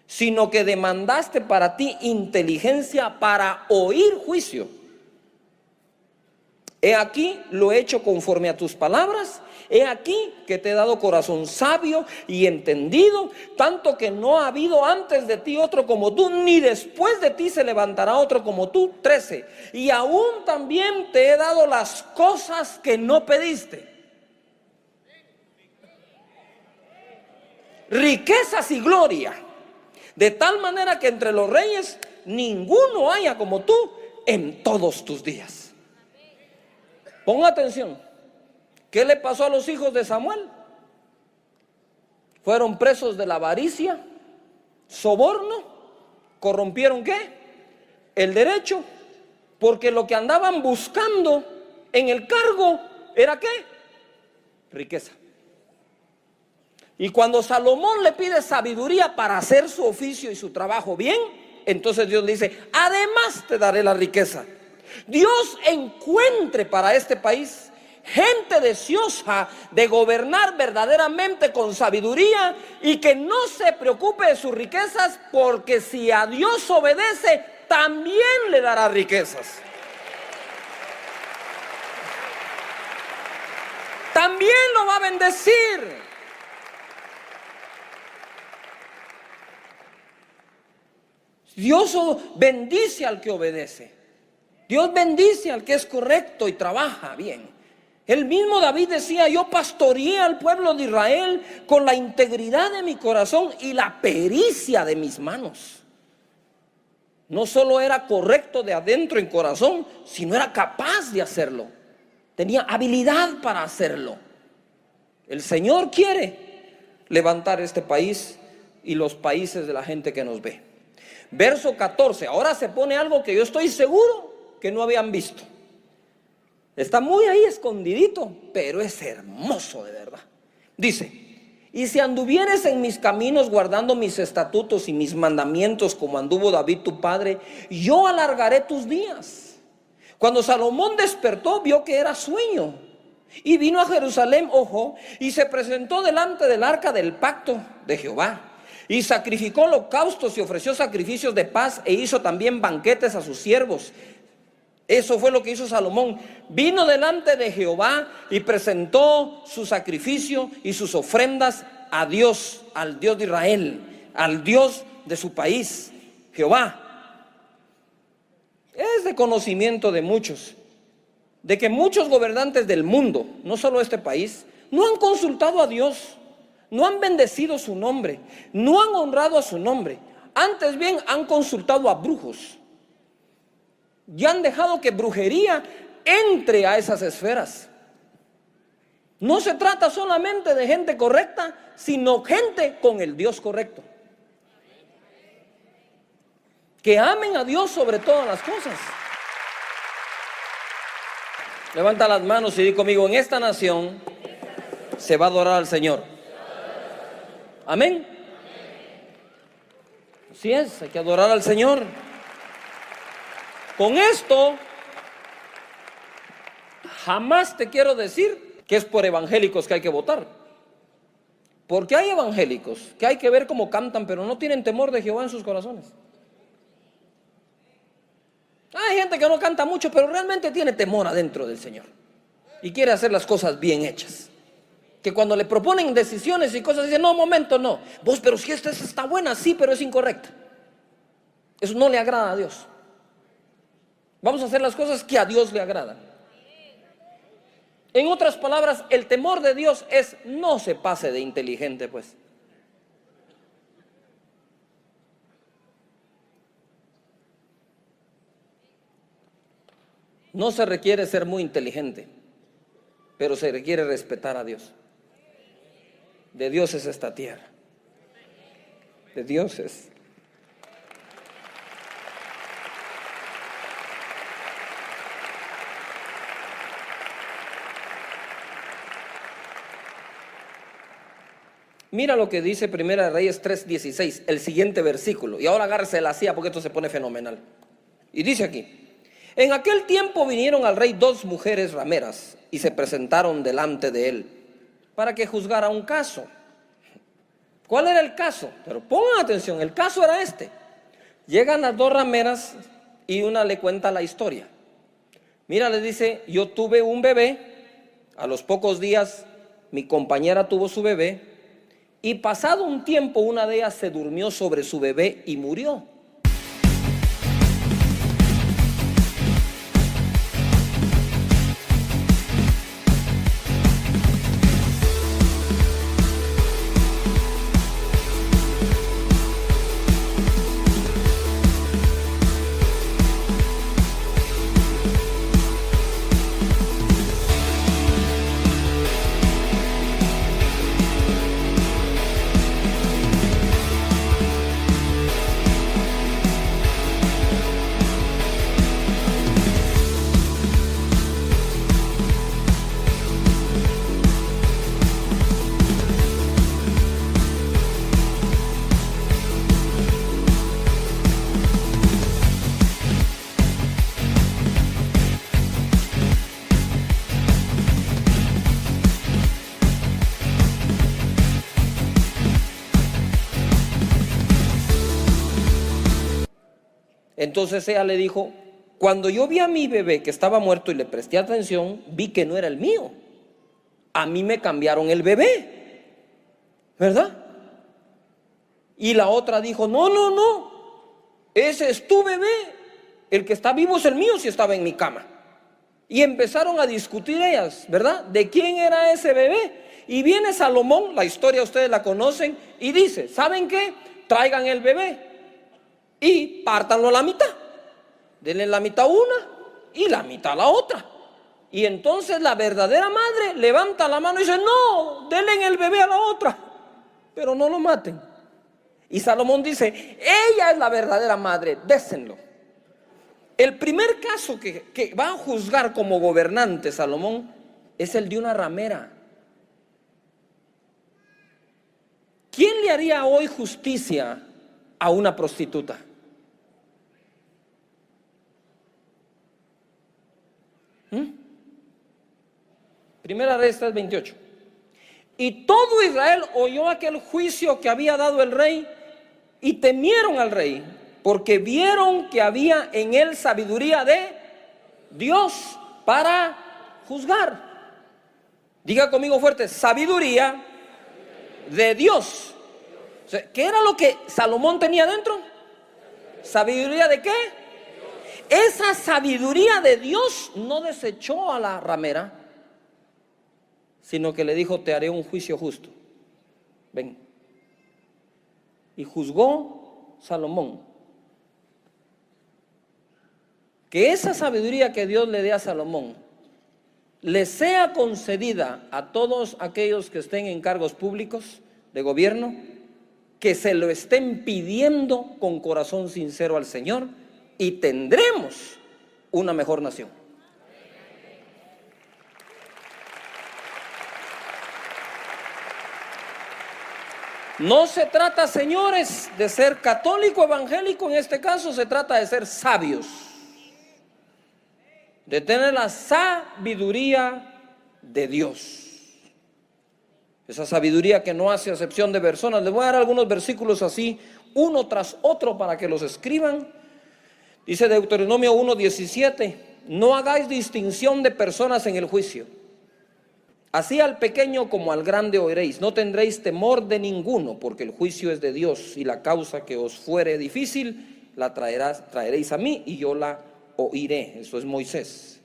sino que demandaste para ti inteligencia para oír juicio. He aquí lo he hecho conforme a tus palabras. He aquí que te he dado corazón sabio y entendido, tanto que no ha habido antes de ti otro como tú, ni después de ti se levantará otro como tú. 13. Y aún también te he dado las cosas que no pediste, riquezas y gloria, de tal manera que entre los reyes ninguno haya como tú en todos tus días. Ponga atención. ¿Qué le pasó a los hijos de Samuel? Fueron presos de la avaricia, soborno, corrompieron ¿qué? El derecho, porque lo que andaban buscando en el cargo era ¿qué? Riqueza. Y cuando Salomón le pide sabiduría para hacer su oficio y su trabajo bien, entonces Dios le dice, además te daré la riqueza. Dios encuentre para este país gente deseosa de gobernar verdaderamente con sabiduría y que no se preocupe de sus riquezas, porque si a Dios obedece, también le dará riquezas. También lo va a bendecir. Dios bendice al que obedece. Dios bendice al que es correcto y trabaja bien. El mismo David decía, yo pastoreé al pueblo de Israel con la integridad de mi corazón y la pericia de mis manos. No solo era correcto de adentro en corazón, sino era capaz de hacerlo. Tenía habilidad para hacerlo. El Señor quiere levantar este país y los países de la gente que nos ve. Verso 14, ahora se pone algo que yo estoy seguro que no habían visto. Está muy ahí escondidito, pero es hermoso de verdad. Dice, y si anduvieres en mis caminos guardando mis estatutos y mis mandamientos como anduvo David tu padre, yo alargaré tus días. Cuando Salomón despertó, vio que era sueño y vino a Jerusalén, y se presentó delante del arca del pacto de Jehová. Y sacrificó holocaustos y ofreció sacrificios de paz e hizo también banquetes a sus siervos. Eso fue lo que hizo Salomón. Vino delante de Jehová y presentó su sacrificio y sus ofrendas a Dios, al Dios de Israel, al Dios de su país, Jehová. Es de conocimiento de muchos, de que muchos gobernantes del mundo, no solo este país, no han consultado a Dios, no han bendecido su nombre, no han honrado a su nombre. Antes bien han consultado a brujos. Y han dejado que brujería entre a esas esferas. No se trata solamente de gente correcta, sino gente con el Dios correcto. Que amen a Dios sobre todas las cosas. Levanta las manos y di conmigo, en esta nación se va a adorar al Señor. Amén. Así es, hay que adorar al Señor. Con esto, jamás te quiero decir que es por evangélicos que hay que votar. Porque hay evangélicos que hay que ver cómo cantan, pero no tienen temor de Jehová en sus corazones. Hay gente que no canta mucho, pero realmente tiene temor adentro del Señor y quiere hacer las cosas bien hechas. Que cuando le proponen decisiones y cosas, dicen, no, momento, no. Vos, pero si esta está buena, sí, pero es incorrecta. Eso no le agrada a Dios. Vamos a hacer las cosas que a Dios le agradan. En otras palabras, el temor de Dios es no se pase de inteligente, pues. No se requiere ser muy inteligente, pero se requiere respetar a Dios. De Dios es esta tierra. De Dios es. Mira lo que dice Primera de Reyes 3:16, el siguiente versículo. Y ahora agárrese la silla porque esto se pone fenomenal. Y dice aquí: en aquel tiempo vinieron al rey dos mujeres rameras y se presentaron delante de él para que juzgara un caso. ¿Cuál era el caso? Pero pongan atención, el caso era este. Llegan las dos rameras y una le cuenta la historia. Mira, le dice, yo tuve un bebé, a los pocos días mi compañera tuvo su bebé, y pasado un tiempo una de ellas se durmió sobre su bebé y murió. Entonces ella le dijo, cuando yo vi a mi bebé que estaba muerto y le presté atención, vi que no era el mío. A mí me cambiaron el bebé, ¿verdad? Y la otra dijo, no, no, no, ese es tu bebé, el que está vivo es el mío si estaba en mi cama. Y empezaron a discutir ellas, ¿verdad? ¿De quién era ese bebé? Y viene Salomón, la historia ustedes la conocen, y dice, ¿saben qué? Traigan el bebé y pártanlo a la mitad. Denle la mitad a una y la mitad a la otra. Y entonces la verdadera madre levanta la mano y dice, no, denle el bebé a la otra, pero no lo maten. Y Salomón dice, ella es la verdadera madre, désenlo. El primer caso que va a juzgar como gobernante Salomón es el de una ramera. ¿Quién le haría hoy justicia a una prostituta? Primera Reyes 3:28. Y todo Israel oyó aquel juicio que había dado el rey y temieron al rey, porque vieron que había en él sabiduría de Dios para juzgar. Diga conmigo fuerte, sabiduría de Dios. O sea, ¿qué era lo que Salomón tenía dentro? ¿Sabiduría de qué? Esa sabiduría de Dios no desechó a la ramera, sino que le dijo, te haré un juicio justo. Ven. Y juzgó Salomón. Que esa sabiduría que Dios le dé a Salomón le sea concedida a todos aquellos que estén en cargos públicos de gobierno, que se lo estén pidiendo con corazón sincero al Señor, y tendremos una mejor nación. No se trata, señores, de ser católico evangélico, en este caso se trata de ser sabios, de tener la sabiduría de Dios. Esa sabiduría que no hace acepción de personas. Les voy a dar algunos versículos así, uno tras otro, para que los escriban. Dice Deuteronomio 1:17, no hagáis distinción de personas en el juicio. Así al pequeño como al grande oiréis, no tendréis temor de ninguno, porque el juicio es de Dios, y la causa que os fuere difícil, la traeréis a mí, y yo la oiré. Eso es Moisés.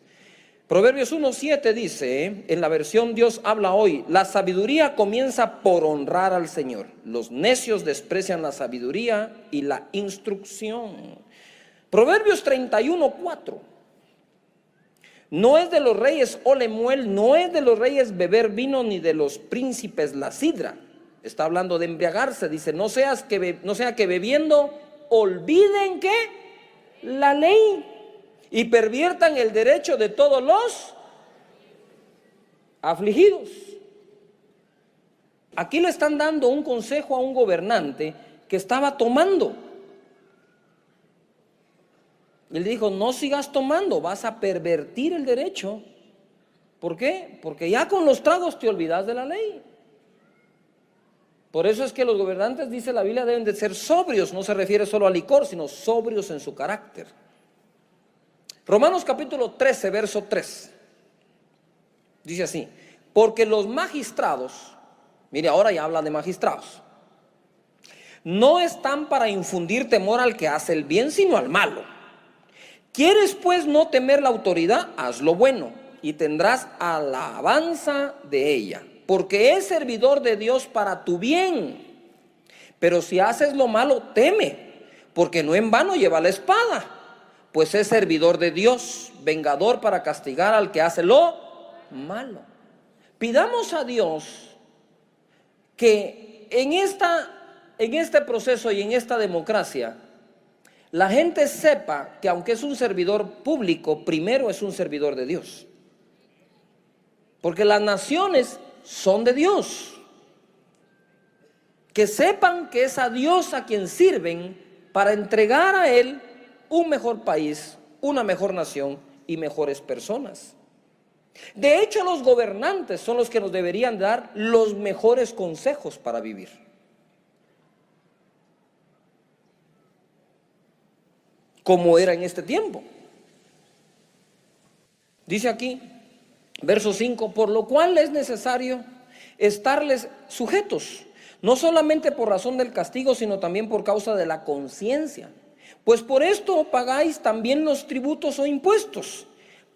Proverbios 1:7 dice, en la versión Dios habla hoy, la sabiduría comienza por honrar al Señor. Los necios desprecian la sabiduría y la instrucción. Proverbios 31:4. No es de los reyes Olemuel, no es de los reyes beber vino, ni de los príncipes la sidra. Está hablando de embriagarse. Dice, no sea que bebiendo olviden que la ley y perviertan el derecho de todos los afligidos. Aquí le están dando un consejo a un gobernante que estaba tomando. Él dijo, no sigas tomando, vas a pervertir el derecho. ¿Por qué? Porque ya con los tragos te olvidas de la ley. Por eso es que los gobernantes, dice la Biblia, deben de ser sobrios. No se refiere solo al licor, sino sobrios en su carácter. Romanos capítulo 13, verso 3. Dice así: porque los magistrados, mire, ahora ya habla de magistrados, no están para infundir temor al que hace el bien, sino al malo. ¿Quieres pues no temer la autoridad? Haz lo bueno y tendrás alabanza de ella, porque es servidor de Dios para tu bien. Pero si haces lo malo, teme, porque no en vano lleva la espada, pues es servidor de Dios, vengador para castigar al que hace lo malo. Pidamos a Dios que en este proceso y en esta democracia, la gente sepa que aunque es un servidor público, primero es un servidor de Dios. Porque las naciones son de Dios. Que sepan que es a Dios a quien sirven para entregar a Él un mejor país, una mejor nación y mejores personas. De hecho, los gobernantes son los que nos deberían dar los mejores consejos para vivir. Como era en este tiempo. Dice aquí, verso 5, por lo cual es necesario estarles sujetos, no solamente por razón del castigo, sino también por causa de la conciencia. Pues por esto pagáis también los tributos o impuestos,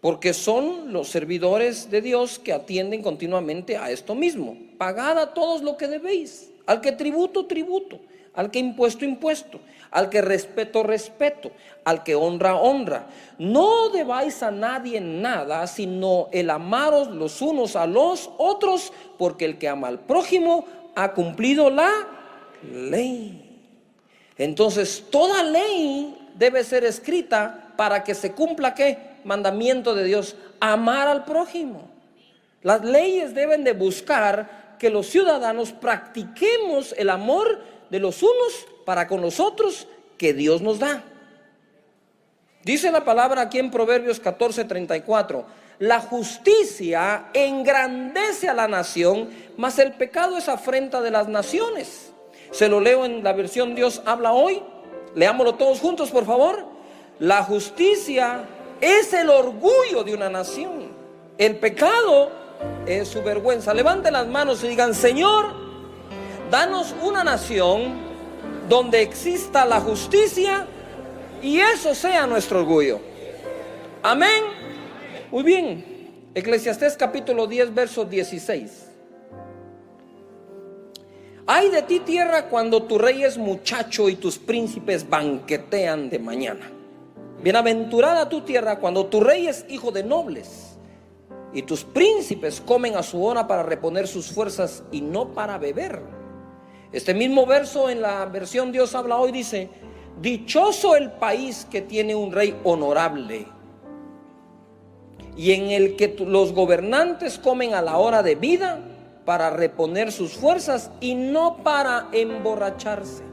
porque son los servidores de Dios que atienden continuamente a esto mismo. Pagad a todos lo que debéis, al que tributo, tributo, al que impuesto, impuesto, al que respeto, respeto, al que honra, honra. No debáis a nadie nada, sino el amaros los unos a los otros, porque el que ama al prójimo ha cumplido la ley. Entonces, toda ley debe ser escrita para que se cumpla, ¿qué? Mandamiento de Dios, amar al prójimo. Las leyes deben de buscar que los ciudadanos practiquemos el amor de los unos para con los otros que Dios nos da. Dice la palabra aquí en Proverbios 14:34, la justicia engrandece a la nación, mas el pecado es afrenta de las naciones. Se lo leo en la versión Dios habla hoy. Leámoslo todos juntos, por favor. La justicia es el orgullo de una nación, el pecado es su vergüenza. Levanten las manos y digan: Señor, danos una nación donde exista la justicia y eso sea nuestro orgullo. Amén. Muy bien. Eclesiastés capítulo 10, verso 16. Ay de ti, tierra, cuando tu rey es muchacho y tus príncipes banquetean de mañana. Bienaventurada tu tierra cuando tu rey es hijo de nobles y tus príncipes comen a su hora para reponer sus fuerzas y no para beber. Este mismo verso en la versión Dios habla hoy dice: dichoso el país que tiene un rey honorable y en el que los gobernantes comen a la hora de vida para reponer sus fuerzas y no para emborracharse.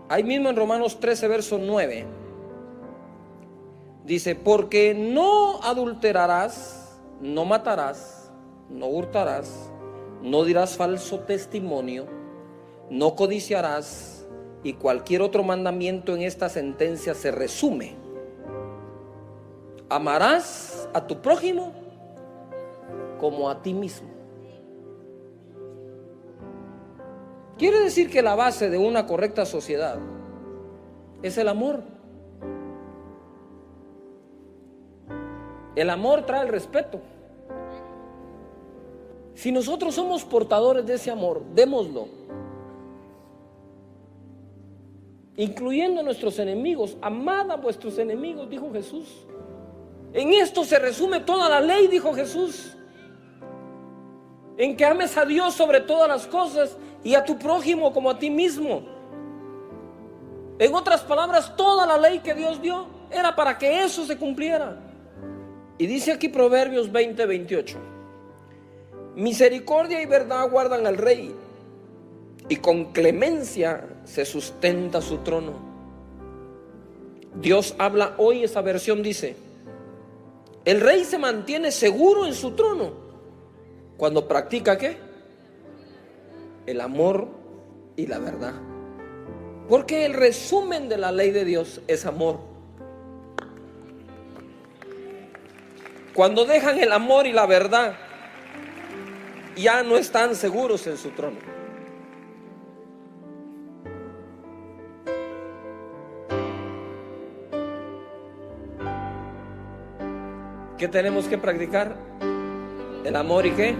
Ahí mismo en Romanos 13, verso 9, dice: porque no adulterarás, no matarás, no hurtarás, no dirás falso testimonio, no codiciarás, y cualquier otro mandamiento en esta sentencia se resume: amarás a tu prójimo como a ti mismo. Quiere decir que la base de una correcta sociedad es el amor. El amor trae el respeto. Si nosotros somos portadores de ese amor, démoslo. Incluyendo a nuestros enemigos. Amad a vuestros enemigos, dijo Jesús. En esto se resume toda la ley, dijo Jesús. En que ames a Dios sobre todas las cosas y a tu prójimo como a ti mismo. En otras palabras, toda la ley que Dios dio era para que eso se cumpliera. Y dice aquí Proverbios 20:28: misericordia y verdad guardan al rey, y con clemencia se sustenta su trono. Dios habla hoy, esa versión dice: el rey se mantiene seguro en su trono cuando practica ¿qué? el amor y la verdad. Porque el resumen de la ley de Dios es amor. Cuando dejan el amor y la verdad, ya no están seguros en su trono. ¿Qué tenemos que practicar? El amor y ¿qué?